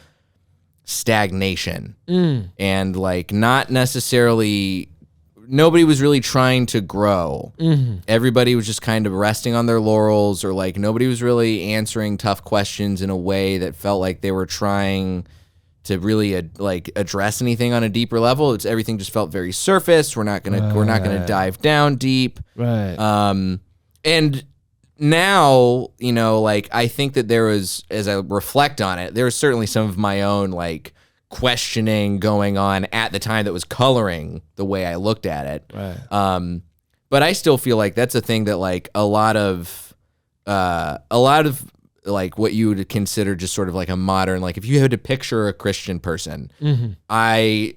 Speaker 3: stagnation and like not necessarily, nobody was really trying to grow. Everybody was just kind of resting on their laurels, or like nobody was really answering tough questions in a way that felt like they were trying to really address anything on a deeper level. Everything just felt very surface. We're not gonna dive down deep.
Speaker 1: Right.
Speaker 3: And now, like, I think that there was, as I reflect on it, there was certainly some of my own like questioning going on at the time that was coloring the way I looked at it.
Speaker 1: Right.
Speaker 3: But I still feel like that's a thing that like a lot of like what you would consider just sort of like a modern, like if you had to picture a Christian person, I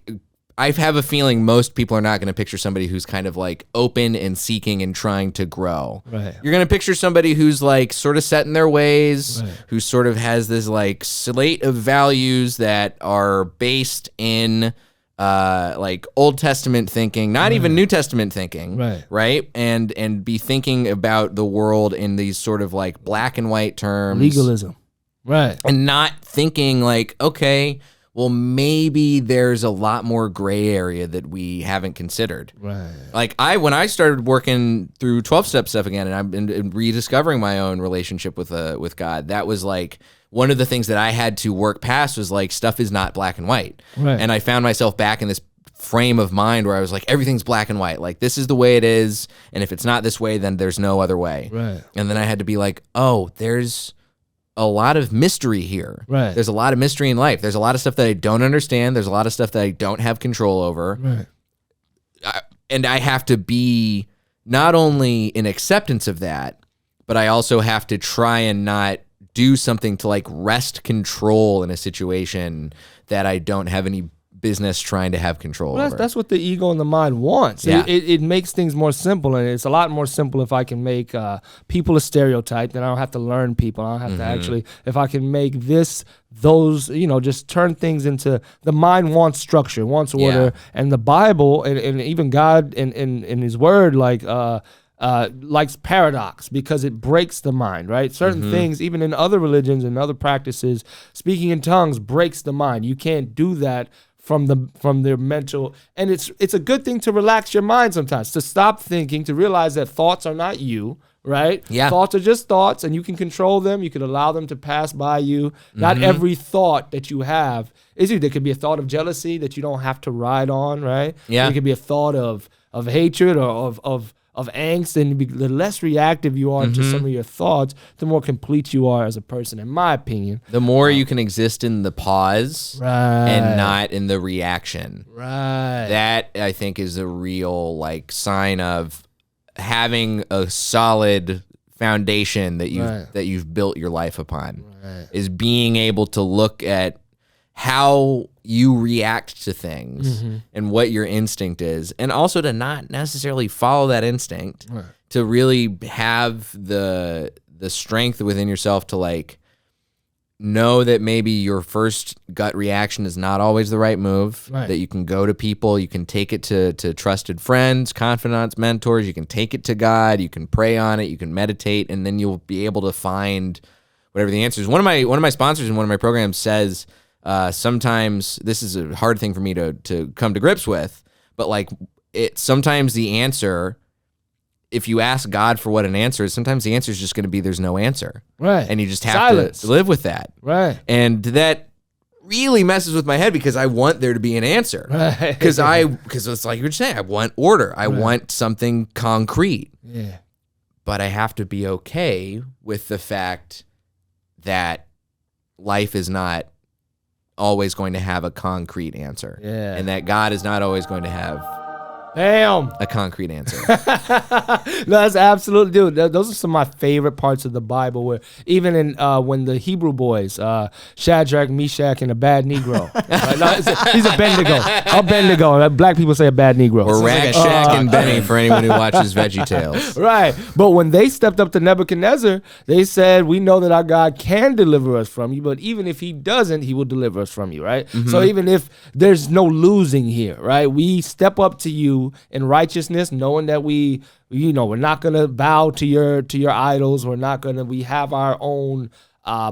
Speaker 3: I have a feeling most people are not going to picture somebody who's kind of like open and seeking and trying to grow.
Speaker 1: Right.
Speaker 3: You're going to picture somebody who's like sort of set in their ways, who sort of has this like slate of values that are based in like Old Testament thinking, not even New Testament thinking, right? And be thinking about the world in these sort of like black and white terms.
Speaker 1: Legalism. Right.
Speaker 3: And not thinking like, okay, well, maybe there's a lot more gray area that we haven't considered.
Speaker 1: Right.
Speaker 3: Like when I started working through 12-step stuff again, and I've been rediscovering my own relationship with God, that was like one of the things that I had to work past was like stuff is not black and white.
Speaker 1: Right.
Speaker 3: And I found myself back in this frame of mind where I was like, everything's black and white. Like this is the way it is, and if it's not this way, then there's no other way.
Speaker 1: Right.
Speaker 3: And then I had to be like, oh, there's a lot of mystery here.
Speaker 1: Right.
Speaker 3: There's a lot of mystery in life. There's a lot of stuff that I don't understand. There's a lot of stuff that I don't have control over.
Speaker 1: Right.
Speaker 3: And I have to be not only in acceptance of that, but I also have to try and not do something to like wrest control in a situation that I don't have any business trying to have control over.
Speaker 1: That's what the ego and the mind wants.
Speaker 3: Yeah.
Speaker 1: It makes things more simple, and it's a lot more simple if I can make people a stereotype. Then I don't have to learn people. I don't have to actually, if I can make those, just turn things into, the mind wants structure, wants order, and the Bible and even God in His Word likes paradox because it breaks the mind, right? Certain things, even in other religions and other practices, speaking in tongues breaks the mind. You can't do that from their mental, and it's a good thing to relax your mind sometimes, to stop thinking, to realize that thoughts are not you, right?
Speaker 3: Yeah.
Speaker 1: Thoughts are just thoughts, and you can control them. You can allow them to pass by you. Not every thought that you have is you. There could be a thought of jealousy that you don't have to ride on, right?
Speaker 3: Yeah.
Speaker 1: There could be a thought of hatred or of angst, and the less reactive you are to some of your thoughts, the more complete you are as a person, in my opinion.
Speaker 3: The more you can exist in the pause and not in the reaction.
Speaker 1: Right.
Speaker 3: That, I think, is a real like sign of having a solid foundation that you've built your life upon.
Speaker 1: Right.
Speaker 3: Is being able to look at how you react to things and what your instinct is, and also to not necessarily follow that instinct, to really have the strength within yourself to like know that maybe your first gut reaction is not always the right move, that you can go to people, you can take it to trusted friends, confidants, mentors, you can take it to God, you can pray on it, you can meditate, and then you'll be able to find whatever the answer is. One of my sponsors in one of my programs says, sometimes this is a hard thing for me to come to grips with, but like sometimes the answer, if you ask God for what an answer is, sometimes the answer is just going to be there's no answer.
Speaker 1: Right.
Speaker 3: And you just have to live with that.
Speaker 1: Right.
Speaker 3: And that really messes with my head because I want there to be an answer.
Speaker 1: Right.
Speaker 3: Because it's like you're saying, I want order. I want something concrete.
Speaker 1: Yeah.
Speaker 3: But I have to be okay with the fact that life is not always going to have a concrete answer.
Speaker 1: Yeah.
Speaker 3: And that God is not always going to have a concrete answer.
Speaker 1: No, that's absolutely, dude. Those are some of my favorite parts of the Bible. Where even in when the Hebrew boys, Shadrach, Meshach, and a bad Negro. Right? No, he's a Bendigo. A Bendigo. Black people say a bad Negro.
Speaker 3: Or Rack, Shack, and Benny for anyone who watches VeggieTales.
Speaker 1: Right. But when they stepped up to Nebuchadnezzar, they said, "We know that our God can deliver us from you, but even if He doesn't, He will deliver us from you." Right. So even if there's no losing here, right, we step up to you in righteousness, knowing that we're not gonna bow to your idols. We have our own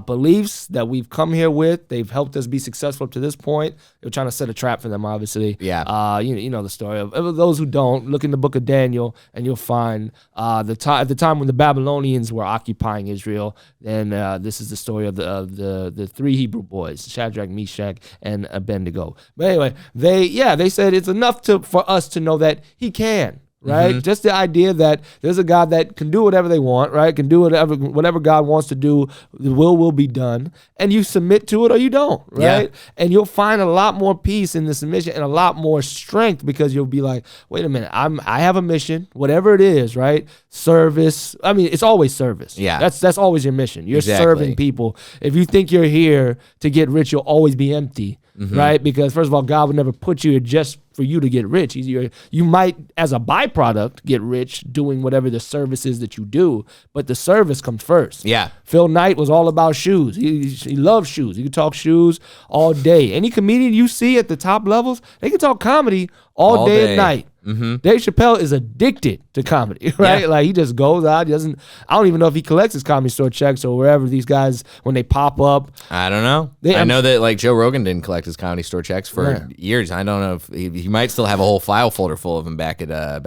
Speaker 1: beliefs that we've come here with. They've helped us be successful up to this point. They're trying to set a trap for them, obviously.
Speaker 3: Yeah.
Speaker 1: You know the story of those who don't, look in the book of Daniel, and you'll find at the time when the Babylonians were occupying Israel. Then this is the story of the three Hebrew boys, Shadrach, Meshach, and Abednego. But anyway, they said it's enough for us to know that He can. Right? Just the idea that there's a God that can do whatever they want, right? Can do whatever God wants to do, the will be done. And you submit to it or you don't, right? Yeah. And you'll find a lot more peace in the submission and a lot more strength, because you'll be like, wait a minute, I have a mission, whatever it is, right? Service. I mean, it's always service.
Speaker 3: Yeah.
Speaker 1: That's always your mission. You're serving people. If you think you're here to get rich, you'll always be empty. Right? Because first of all, God would never put you here just for you to get rich. You might, as a byproduct, get rich doing whatever the service is that you do, but the service comes first.
Speaker 3: Yeah.
Speaker 1: Phil Knight was all about shoes. He loves shoes. He could talk shoes all day. Any comedian you see at the top levels, they can talk comedy all day and night.
Speaker 3: Mm-hmm.
Speaker 1: Dave Chappelle is addicted to comedy, right? Yeah. Like, he just goes out. I don't even know if he collects his Comedy Store checks or wherever these guys, when they pop up.
Speaker 3: I don't know. I know that like Joe Rogan didn't collect his Comedy Store checks for years. I don't know if he might still have a whole file folder full of them back at the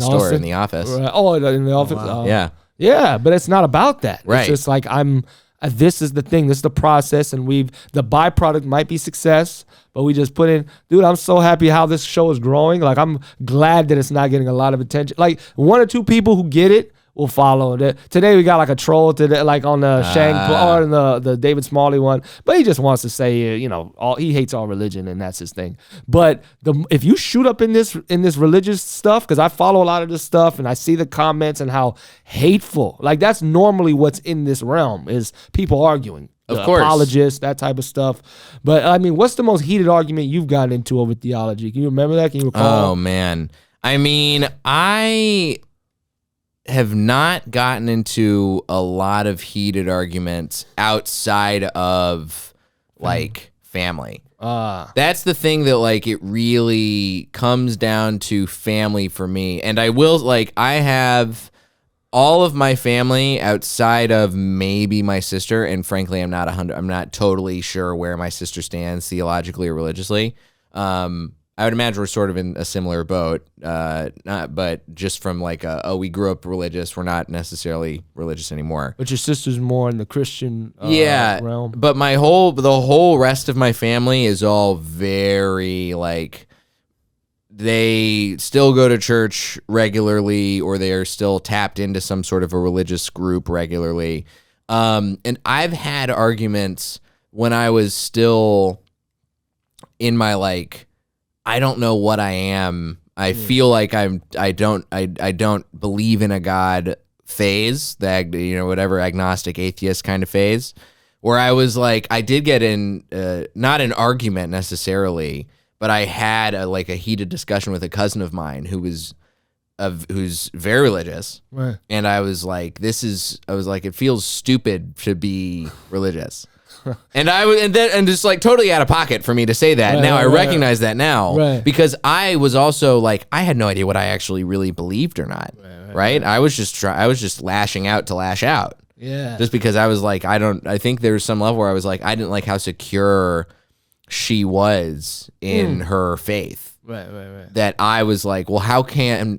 Speaker 3: store Austin? In the office.
Speaker 1: Right. Oh, in the office.
Speaker 3: Oh, wow.
Speaker 1: Yeah, but it's not about that.
Speaker 3: Right.
Speaker 1: It's just like this is the thing. This is the process, and the byproduct might be success, but we just put in. Dude, I'm so happy how this show is growing. Like, I'm glad that it's not getting a lot of attention. Like, 1 or 2 people who get it will follow it. Today we got like a troll today, like on the or in the David Smalley one, but he just wants to say, he hates all religion and that's his thing. But if you shoot up in this religious stuff, because I follow a lot of this stuff and I see the comments and how hateful, like that's normally what's in this realm is people arguing.
Speaker 3: Of course.
Speaker 1: Apologists, that type of stuff. But I mean, what's the most heated argument you've gotten into over theology? Can you remember that? Can you recall?
Speaker 3: Oh man. I mean, I have not gotten into a lot of heated arguments outside of like family. That's the thing that like it really comes down to family for me. And I have all of my family outside of maybe my sister, and frankly I'm not totally sure where my sister stands theologically or religiously. I would imagine we're sort of in a similar boat, but just from like we grew up religious, we're not necessarily religious anymore.
Speaker 1: But your sister's more in the Christian realm.
Speaker 3: But the whole rest of my family is all very like, they still go to church regularly, or they are still tapped into some sort of a religious group regularly. And I've had arguments when I was still in my like, I don't know what I am. I feel like I don't believe in a God phase, that whatever agnostic atheist kind of phase, where I was like, I did get in not an argument necessarily, but I had a heated discussion with a cousin of mine who's very religious,
Speaker 1: right.
Speaker 3: And I was like, it feels stupid to be religious. And just like totally out of pocket for me to say that. Now I recognize that now, because I was also like, I had no idea what I actually really believed or not. Right? I was just lashing out to lash out.
Speaker 1: Yeah.
Speaker 3: Just because I was like, I think there was some level where I was like, I didn't like how secure she was in her faith.
Speaker 1: Right.
Speaker 3: That I was like, well, how can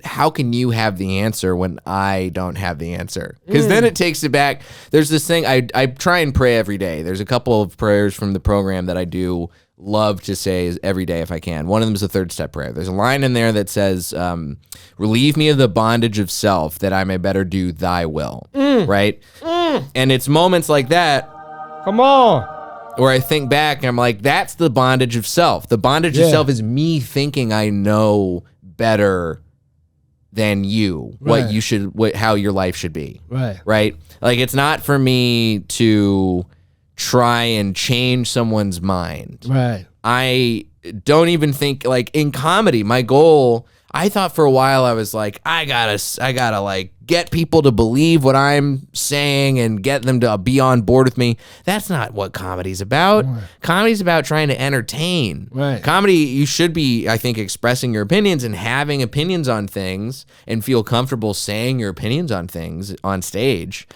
Speaker 3: you have the answer when I don't have the answer? Because then it takes it back. There's this thing, I try and pray every day. There's a couple of prayers from the program that I do love to say every day if I can. One of them is a third step prayer. There's a line in there that says, relieve me of the bondage of self that I may better do thy will. Right? And it's moments like that.
Speaker 1: Come on.
Speaker 3: Where I think back and I'm like, that's the bondage of self. The bondage of self is me thinking I know better than you, how your life should be. Right? Like, it's not for me to try and change someone's mind.
Speaker 1: Right.
Speaker 3: I don't even think, like, in comedy, my goal, I thought for a while I was like, I gotta like get people to believe what I'm saying and get them to be on board with me. That's not what comedy's about. Right. Comedy's about trying to entertain.
Speaker 1: Right.
Speaker 3: Comedy, you should be, I think, expressing your opinions and having opinions on things and feel comfortable saying your opinions on things on stage.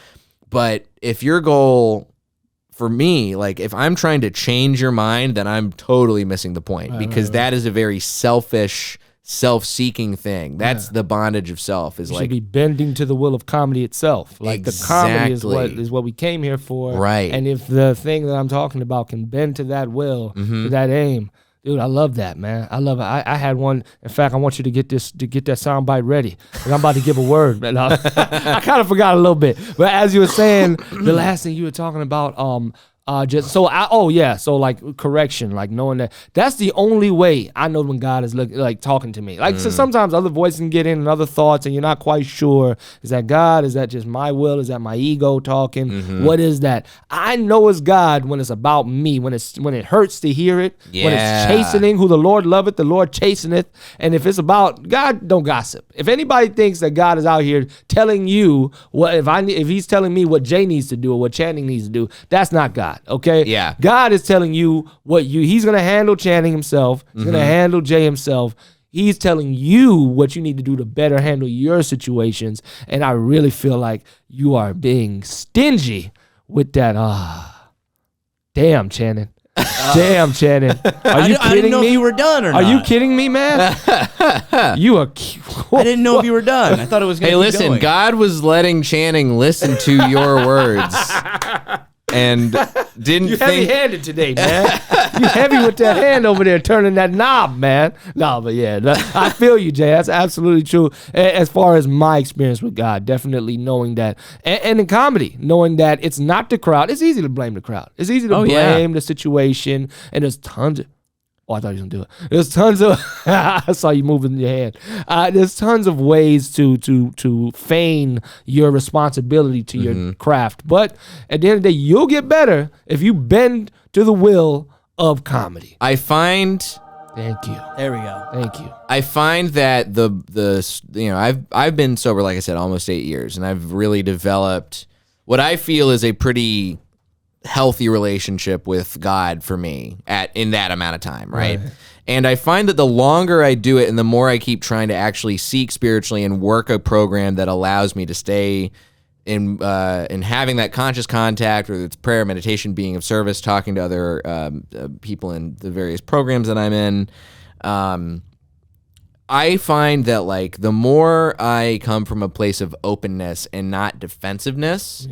Speaker 3: But if your goal, for me, like if I'm trying to change your mind, then I'm totally missing the point, because that is a very selfish, self-seeking thing. That's the bondage of self. Is
Speaker 1: you
Speaker 3: like
Speaker 1: should be bending to the will of comedy itself. Like the comedy is what we came here for.
Speaker 3: Right.
Speaker 1: And if the thing that I'm talking about can bend to that will, to that aim, dude, I love that, man. I love it. I had one. In fact, I want you to get that soundbite ready, because I'm about to give a word. But I kind of forgot a little bit. But as you were saying, the last thing you were talking about, So like correction, like knowing that's the only way I know when God is like talking to me. Like so sometimes other voices can get in and other thoughts, and you're not quite sure, is that God? Is that just my will? Is that my ego talking? What is that? I know it's God when it's about me, when it hurts to hear it, when it's chastening, who the Lord loveth, the Lord chasteneth. And if it's about God, don't gossip. If anybody thinks that God is out here telling you what, if he's telling me what Jay needs to do or what Channing needs to do, that's not God. Okay.
Speaker 3: Yeah.
Speaker 1: God is telling you he's going to handle Channing himself. He's going to handle Jay himself. He's telling you what you need to do to better handle your situations. And I really feel like you are being stingy with that. Damn, Channing. Damn, Channing. Are you kidding me?
Speaker 2: I didn't know if you were done or not.
Speaker 1: Are you kidding me, man? You are cute.
Speaker 2: I didn't know if you were done. I thought it was going to
Speaker 3: Hey, listen,
Speaker 2: going.
Speaker 3: God was letting Channing listen to your words. And didn't
Speaker 1: you
Speaker 3: think
Speaker 1: heavy-handed today, man. You heavy with that hand over there, turning that knob, man. No, but yeah, I feel you, Jay. That's absolutely true. As far as my experience with God, definitely knowing that, and in comedy, knowing that it's not the crowd. It's easy to blame the crowd. It's easy to blame the situation, and there's tons of. Oh, I thought you was gonna do it. There's tons of. I saw you moving your hand. There's tons of ways to feign your responsibility to your craft, but at the end of the day, you'll get better if you bend to the will of comedy.
Speaker 3: I find.
Speaker 1: Thank you.
Speaker 2: There we go.
Speaker 1: Thank you.
Speaker 3: I find that I've been sober, like I said, almost 8 years, and I've really developed what I feel is a pretty healthy relationship with God for me in that amount of time, right? And I find that the longer I do it and the more I keep trying to actually seek spiritually and work a program that allows me to stay in having that conscious contact, whether it's prayer, meditation, being of service, talking to other people in the various programs that I'm in, I find that like the more I come from a place of openness and not defensiveness,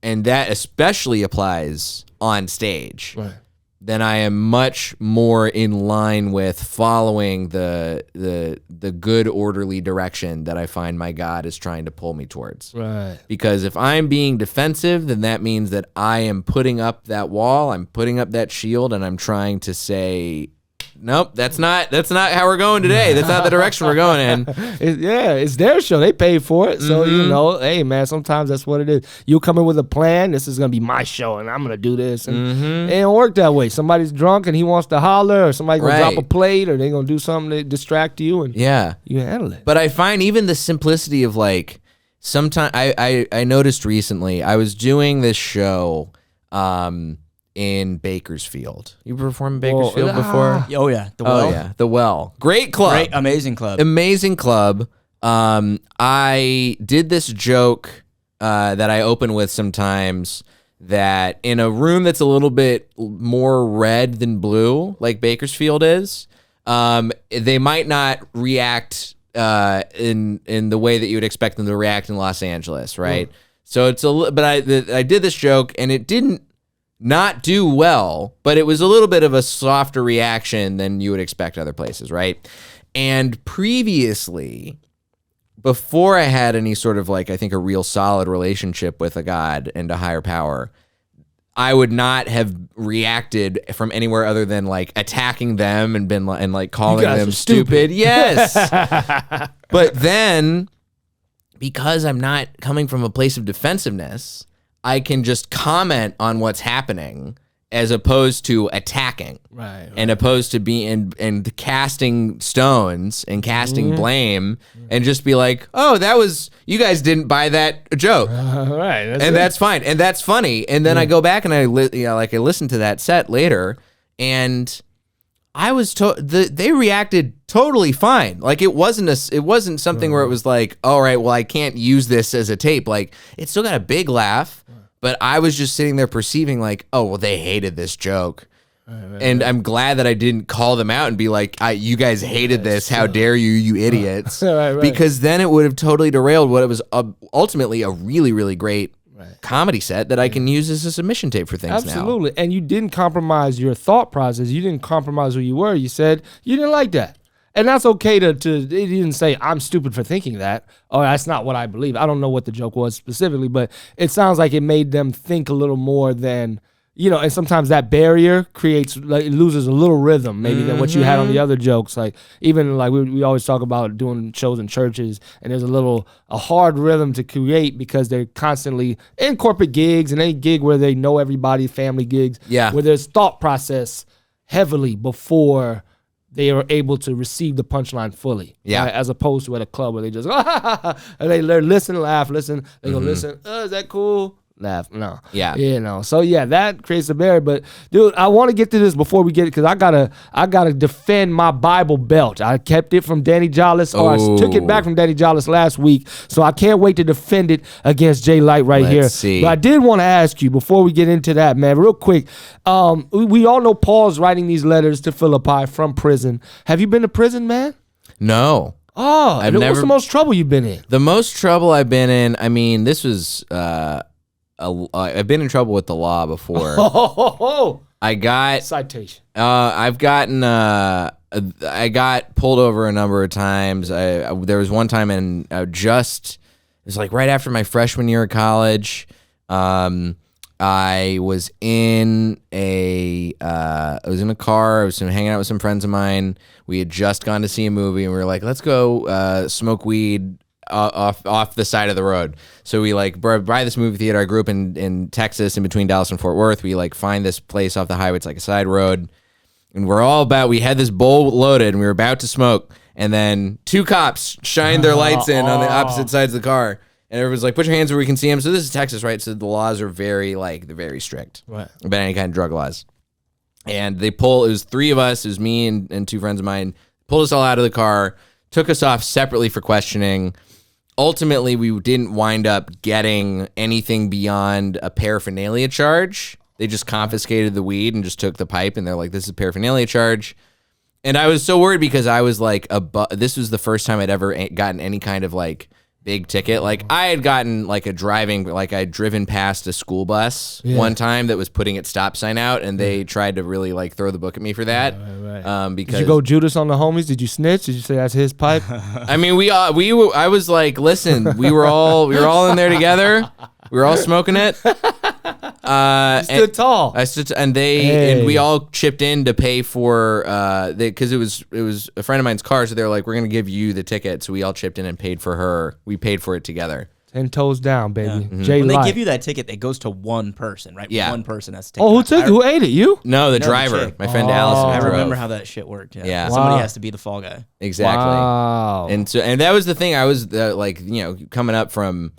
Speaker 3: and that especially applies on stage, then I am much more in line with following the good orderly direction that I find my God is trying to pull me towards.
Speaker 1: Right.
Speaker 3: Because if I'm being defensive, then that means that I am putting up that wall, I'm putting up that shield, and I'm trying to say, nope, that's not how we're going today. That's not the direction we're going in.
Speaker 1: It's their show. They paid for it. So, hey, man, sometimes that's what it is. You come in with a plan. This is going to be my show, and I'm going to do this. And it don't work that way. Somebody's drunk, and he wants to holler, or somebody's going to drop a plate, or they're going to do something to distract you, and you handle it.
Speaker 3: But I find even the simplicity of, like, sometimes I noticed recently, I was doing this show in Bakersfield. You performed in Bakersfield before?
Speaker 2: Oh yeah, the Well.
Speaker 3: Oh yeah, the Well. Great club.
Speaker 2: Great, amazing club.
Speaker 3: Amazing club. I did this joke that I open with sometimes, that in a room that's a little bit more red than blue, like Bakersfield is, they might not react in the way that you would expect them to react in Los Angeles, right? So it's but I did this joke and it didn't not do well, but it was a little bit of a softer reaction than you would expect other places, right? And previously, before I had any sort of like, I think a real solid relationship with a God and a higher power, I would not have reacted from anywhere other than like attacking them and calling them stupid. Yes. But then, because I'm not coming from a place of defensiveness, I can just comment on what's happening as opposed to attacking, right. And opposed to being and casting stones and casting blame, and just be like, oh, you guys didn't buy that joke,
Speaker 1: right?
Speaker 3: That's fine, and that's funny. And then I go back and I listen to that set later, and I was they reacted totally fine. Like it wasn't something where it was like, all right, well, I can't use this as a tape. Like it still got a big laugh. But I was just sitting there perceiving like, oh, well, they hated this joke. And I'm glad that I didn't call them out and be like, you guys hated this. How dare you, you idiots. Because then it would have totally derailed what it was ultimately a really, really great comedy set that I can use as a submission tape for things now.
Speaker 1: Absolutely. And you didn't compromise your thought process. You didn't compromise who you were. You said you didn't like that. And that's okay to he didn't say, I'm stupid for thinking that, or that's not what I believe. I don't know what the joke was specifically, but it sounds like it made them think a little more than and sometimes that barrier creates, like, it loses a little rhythm maybe than what you had on the other jokes. Like, even like we always talk about doing shows in churches, and there's a hard rhythm to create because they're constantly in corporate gigs and any gig where they know everybody, family gigs, where there's thought process heavily before they are able to receive the punchline fully.
Speaker 3: Yeah.
Speaker 1: Right? As opposed to at a club where they just and they listen, laugh, listen. They go, listen, is that cool? Laugh. No.
Speaker 3: Yeah.
Speaker 1: So that creates a barrier. But dude, I want to get to this before we get it, because I gotta defend my Bible belt. I kept it from Danny Jollis, or I took it back from Danny Jollis last week. So I can't wait to defend it against Jay Light here.
Speaker 3: Let's see.
Speaker 1: But I did want to ask you before we get into that, man, real quick. We all know Paul's writing these letters to Philippi from prison. Have you been to prison, man?
Speaker 3: No.
Speaker 1: Oh, what's the most trouble you've been in?
Speaker 3: The most trouble I've been in, I mean, this was I've been in trouble with the law before. I got
Speaker 1: citation.
Speaker 3: I got pulled over a number of times. There was one time it was like right after my freshman year of college. I was in a car. I was hanging out with some friends of mine. We had just gone to see a movie, and we were like, let's go smoke weed off the side of the road. So we like by this movie theater. I grew up in Texas, in between Dallas and Fort Worth. We like find this place off the highway. It's like a side road, and we had this bowl loaded, and we were about to smoke, and then two cops shined their lights in on the opposite sides of the car, and everyone's like, put your hands where we can see them. So this is Texas, right? So the laws are they're very strict,
Speaker 1: right,
Speaker 3: about any kind of drug laws. And it was three of us. It was me and two friends of mine. Pulled us all out of the car, took us off separately for questioning. Ultimately, we didn't wind up getting anything beyond a paraphernalia charge. They just confiscated the weed and just took the pipe, and they're like, this is a paraphernalia charge. And I was so worried because I was like, this was the first time I'd ever gotten any kind of like big ticket. Like I had gotten like I'd driven past a school bus one time that was putting its stop sign out, and they tried to really like throw the book at me for that.
Speaker 1: Right.
Speaker 3: Because
Speaker 1: did you go Judas on the homies? Did you snitch? Did you say that's his pipe?
Speaker 3: I mean, I was like, listen, we were all in there together. We were all smoking it.
Speaker 1: You stood tall.
Speaker 3: I stood, and we all chipped in to pay for because it was a friend of mine's car, so they're like, we're gonna give you the ticket, so we all chipped in and paid for her. We paid for it together.
Speaker 1: 10 toes down, baby.
Speaker 2: Yeah.
Speaker 1: Mm-hmm.
Speaker 2: When they give you that ticket, it goes to one person, right?
Speaker 3: Yeah.
Speaker 2: One person has to take it.
Speaker 1: Who ate it? You?
Speaker 3: No, the driver. My friend Allison.
Speaker 2: I
Speaker 3: drove.
Speaker 2: remember how that shit worked. Yeah.
Speaker 3: Wow.
Speaker 2: Somebody has to be the fall guy.
Speaker 3: Exactly.
Speaker 1: Wow.
Speaker 3: And that was the thing. I was coming up from.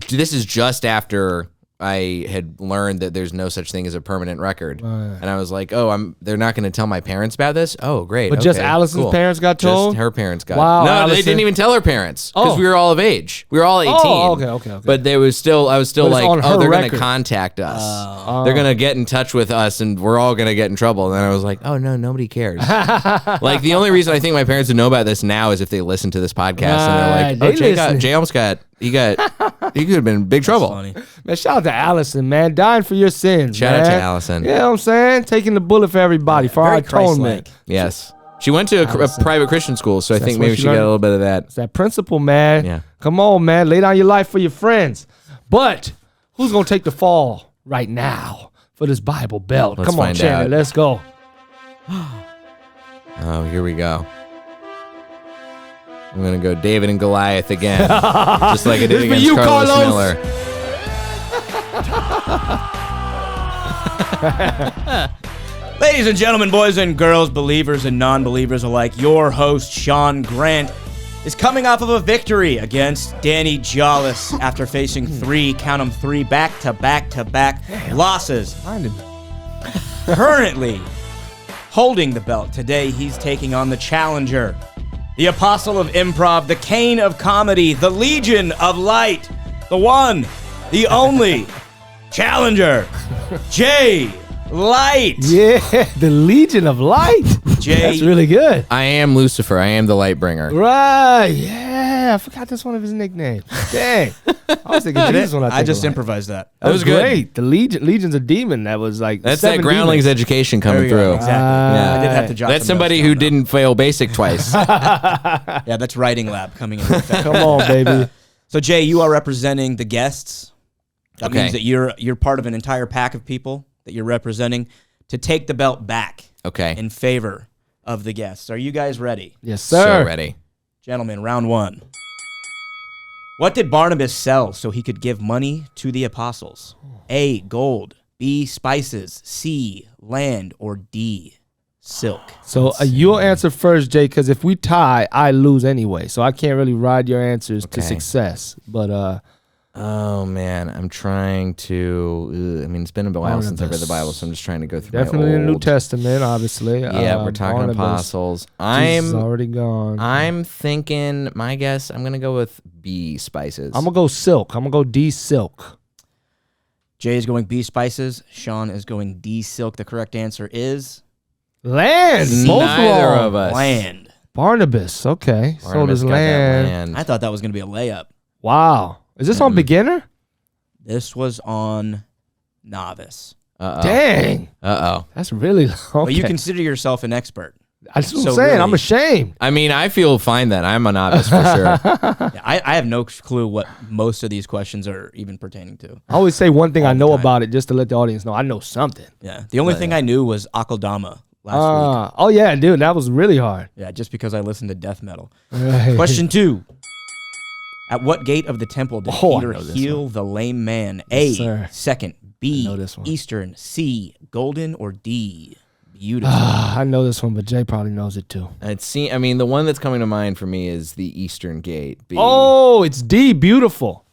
Speaker 3: This is just after I had learned that there's no such thing as a permanent record. And I was like, they're not going to tell my parents about this? Oh, great.
Speaker 1: But just Allison's parents got told?
Speaker 3: Just her parents got
Speaker 1: Wow,
Speaker 3: No,
Speaker 1: Allison.
Speaker 3: they didn't even tell her parents because we were all of age. We were all 18.
Speaker 1: Oh, okay.
Speaker 3: But I was still like, they're going to contact us. They're going to get in touch with us, and we're all going to get in trouble. And then I was like, oh, no, nobody cares. Like, the only reason I think my parents would know about this now is if they listen to this podcast, and they're like, Jay almost got... he could have been in big trouble.
Speaker 2: Funny.
Speaker 1: Man, shout out to Allison, man. Dying for your sins,
Speaker 3: Shout out to Allison.
Speaker 1: You know what I'm saying? Taking the bullet for everybody, for our atonement.
Speaker 3: Yes. She went to a private Christian school, so I think maybe she got a little bit of that.
Speaker 1: It's that principle, man.
Speaker 3: Yeah.
Speaker 1: Come on, man. Lay down your life for your friends. But who's going to take the fall right now for this Bible belt?
Speaker 3: Let's
Speaker 1: Come on,
Speaker 3: find
Speaker 1: Chandler.
Speaker 3: out.
Speaker 1: Let's go.
Speaker 3: Oh, here we go. I'm going to go David and Goliath again. Just like I did against
Speaker 1: you,
Speaker 3: Carlos
Speaker 1: Carlos.
Speaker 3: Miller.
Speaker 2: Ladies and gentlemen, boys and girls, believers and non-believers alike, your host, Sean Grant, is coming off of a victory against Danny Jollis after facing three back-to-back losses. Currently holding the belt today, he's taking on the challenger, the apostle of improv, the Cain of comedy, the Legion of Light, the one, the only challenger, Jay Light.
Speaker 1: Yeah, the Legion of Light.
Speaker 2: Jay,
Speaker 1: that's really good.
Speaker 3: I am Lucifer. I am the light bringer.
Speaker 1: Right, yeah. I forgot that's one of his nicknames. Dang. I was thinking Jesus when
Speaker 2: I just improvised that.
Speaker 1: That was
Speaker 3: good.
Speaker 1: great. The Legion's a demon. That was like
Speaker 3: That's that
Speaker 1: 7
Speaker 3: groundlings
Speaker 1: demons.
Speaker 3: education coming through.
Speaker 2: Exactly. I did have to jot
Speaker 3: That's
Speaker 2: some
Speaker 3: somebody
Speaker 2: notes
Speaker 3: who
Speaker 2: down,
Speaker 3: didn't fail basic twice.
Speaker 2: though. Yeah, that's writing lab coming in.
Speaker 1: Come on, baby.
Speaker 2: So Jay, you are representing the guests. That
Speaker 3: Okay.
Speaker 2: means that you're part of an entire pack of people that you're representing to take the belt back.
Speaker 3: Okay.
Speaker 2: In favor of the guests. Are you guys ready?
Speaker 1: Yes, sir.
Speaker 3: So ready.
Speaker 2: Gentlemen, round 1. What did Barnabas sell so he could give money to the apostles? A, gold. B, spices. C, land. Or D, silk.
Speaker 1: So you'll answer first, Jay, because if we tie, I lose anyway. So I can't really ride your answers to success. But
Speaker 3: oh man, I'm trying to. I mean, it's been a while since I've read the Bible, so I'm just trying to go through.
Speaker 1: Definitely the New Testament, obviously.
Speaker 3: Yeah, we're talking Barnabas, apostles.
Speaker 1: Jesus is already gone.
Speaker 3: I'm thinking. My guess. I'm gonna go with B, spices.
Speaker 1: I'm gonna go silk. I'm gonna go D, silk.
Speaker 2: Jay is going B, spices. Sean is going D, silk. The correct answer is
Speaker 1: land. Both
Speaker 3: Neither
Speaker 1: wrong.
Speaker 3: of us.
Speaker 2: Land.
Speaker 1: Barnabas. Okay.
Speaker 3: Barnabas
Speaker 1: so does
Speaker 3: got
Speaker 1: land.
Speaker 2: I thought that was going to be a layup.
Speaker 1: Wow. Is this on beginner?
Speaker 2: This was on novice.
Speaker 1: Dang. That's really long.
Speaker 2: But you consider yourself an expert.
Speaker 1: That's what I'm saying. Really, I'm ashamed.
Speaker 3: I mean, I feel fine then. I'm a novice for sure.
Speaker 2: Yeah, I have no clue what most of these questions are even pertaining to.
Speaker 1: I always say one thing I know about it just to let the audience know I know something.
Speaker 2: Yeah. The only thing I knew was Akeldama last week.
Speaker 1: Oh, yeah, dude. That was really hard.
Speaker 2: Yeah, just because I listened to death metal.
Speaker 1: Right.
Speaker 2: Question 2. At what gate of the temple did Peter heal the lame man? A, second. B, eastern. C, golden. Or D, beautiful.
Speaker 1: I know this one, but Jay probably knows it too.
Speaker 3: I mean, the one that's coming to mind for me is the eastern gate. B.
Speaker 1: Oh, it's D, beautiful.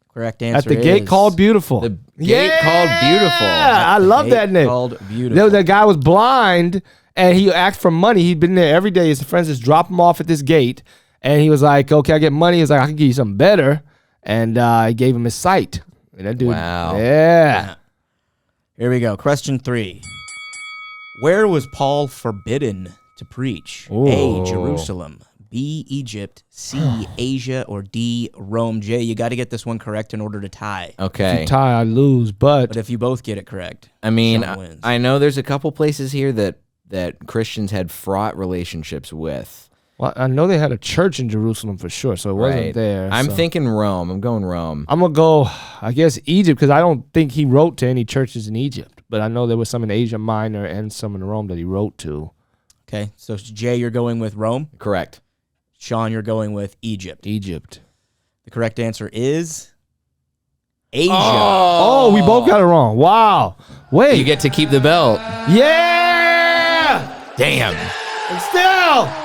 Speaker 2: Correct answer.
Speaker 1: At the gate called Beautiful.
Speaker 3: The gate called Beautiful.
Speaker 1: I love that name.
Speaker 2: Called Beautiful.
Speaker 1: That guy was blind and he asked for money. He'd been there every day. His friends just drop him off at this gate. And he was like, okay, I get money. He's like, I can give you something better. And he gave him his sight. And that dude,
Speaker 3: wow.
Speaker 1: Yeah.
Speaker 2: Here we go. Question 3. Where was Paul forbidden to preach?
Speaker 1: Ooh.
Speaker 2: A, Jerusalem. B, Egypt. C, Asia. Or D, Rome. Jay, you got to get this one correct in order to tie.
Speaker 3: Okay.
Speaker 1: If you tie, I lose. But
Speaker 2: if you both get it correct,
Speaker 3: I mean, I know there's a couple places here that Christians had fraught relationships with.
Speaker 1: Well, I know they had a church in Jerusalem for sure, so it wasn't there.
Speaker 3: I'm thinking Rome. I'm going Rome.
Speaker 1: I'm going to go, I guess, Egypt, because I don't think he wrote to any churches in Egypt. But I know there was some in Asia Minor and some in Rome that he wrote to.
Speaker 2: Okay, so Jay, you're going with Rome?
Speaker 3: Correct.
Speaker 2: Sean, you're going with Egypt.
Speaker 1: Egypt.
Speaker 2: The correct answer is Asia.
Speaker 1: Oh, we both got it wrong. Wow. Wait.
Speaker 3: You get to keep the belt.
Speaker 1: Yeah!
Speaker 3: Damn.
Speaker 1: And still...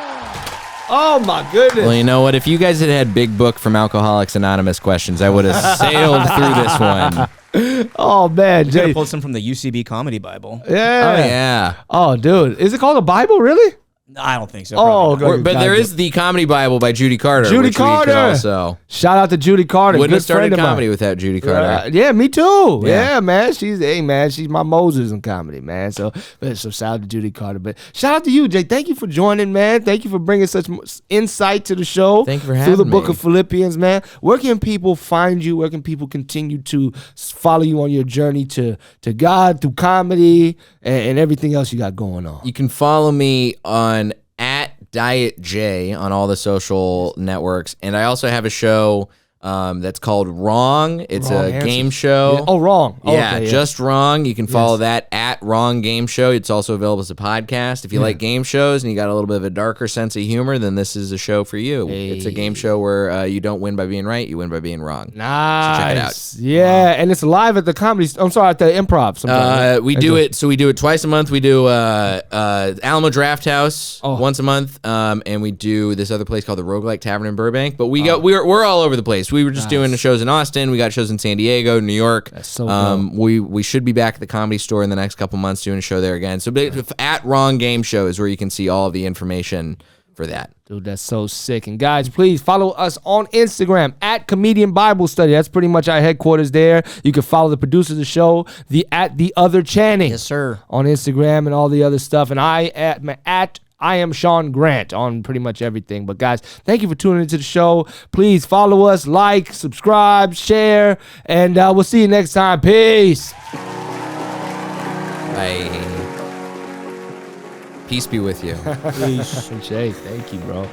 Speaker 1: Oh, my goodness.
Speaker 3: Well, you know what? If you guys had had Big Book from Alcoholics Anonymous questions, I would have sailed through this one.
Speaker 1: Oh, man.
Speaker 2: You could have pulled some from the UCB Comedy Bible.
Speaker 1: Yeah.
Speaker 3: Oh, yeah.
Speaker 1: Oh, dude. Is it called a Bible, really?
Speaker 2: I don't think so.
Speaker 1: Oh,
Speaker 3: but there is the Comedy Bible by Judy Carter.
Speaker 1: Judy
Speaker 3: which
Speaker 1: Carter.
Speaker 3: We could also.
Speaker 1: Shout out to Judy Carter.
Speaker 3: Wouldn't
Speaker 1: Good
Speaker 3: have started
Speaker 1: friend of
Speaker 3: comedy
Speaker 1: mine.
Speaker 3: without Judy Carter.
Speaker 1: Yeah, me too.
Speaker 3: Yeah.
Speaker 1: Yeah, man. She's my Moses in comedy, man. So shout out to Judy Carter. But shout out to you, Jay. Thank you for joining, man. Thank you for bringing such insight to the show.
Speaker 3: Thank you for having
Speaker 1: through the book
Speaker 3: me.
Speaker 1: of Philippians, man. Where can people find you? Where can people continue to follow you on your journey to God through comedy and everything else you got going on?
Speaker 3: You can follow me on Diet J on all the social networks, and I also have a show that's called Wrong. It's
Speaker 1: Wrong
Speaker 3: a
Speaker 1: Answers.
Speaker 3: game show.
Speaker 1: Yeah. Oh, Wrong. Oh,
Speaker 3: Yeah,
Speaker 1: okay,
Speaker 3: just Wrong. You can follow that at Wrong Game Show. It's also available as a podcast. If you like game shows and you got a little bit of a darker sense of humor, then this is a show for you.
Speaker 1: Hey.
Speaker 3: It's a game show where you don't win by being right, you win by being wrong.
Speaker 1: Nice.
Speaker 3: So check it out.
Speaker 1: Yeah, and it's live at the comedy. I'm sorry, at the Improv. Sometimes.
Speaker 3: We do it twice a month. We do Alamo Draft House once a month, and we do this other place called the Roguelike Tavern in Burbank. But we're all over the place. We were just doing the shows in Austin. We got shows in San Diego, New York.
Speaker 1: That's so dope.
Speaker 3: We should be back at the Comedy Store in the next couple months doing a show there again. So at Wrong Game Show is where you can see all of the information for that.
Speaker 1: Dude, that's so sick. And guys, please follow us on Instagram at Comedian Bible Study. That's pretty much our headquarters there. You can follow the producers of the show, at The Other Channing.
Speaker 2: Yes, sir.
Speaker 1: On Instagram and all the other stuff. And I am Sean Grant on pretty much everything. But guys, thank you for tuning into the show. Please follow us, like, subscribe, share, and we'll see you next time. Peace.
Speaker 3: Bye. Peace be with you.
Speaker 1: Peace. Jay, thank you, bro.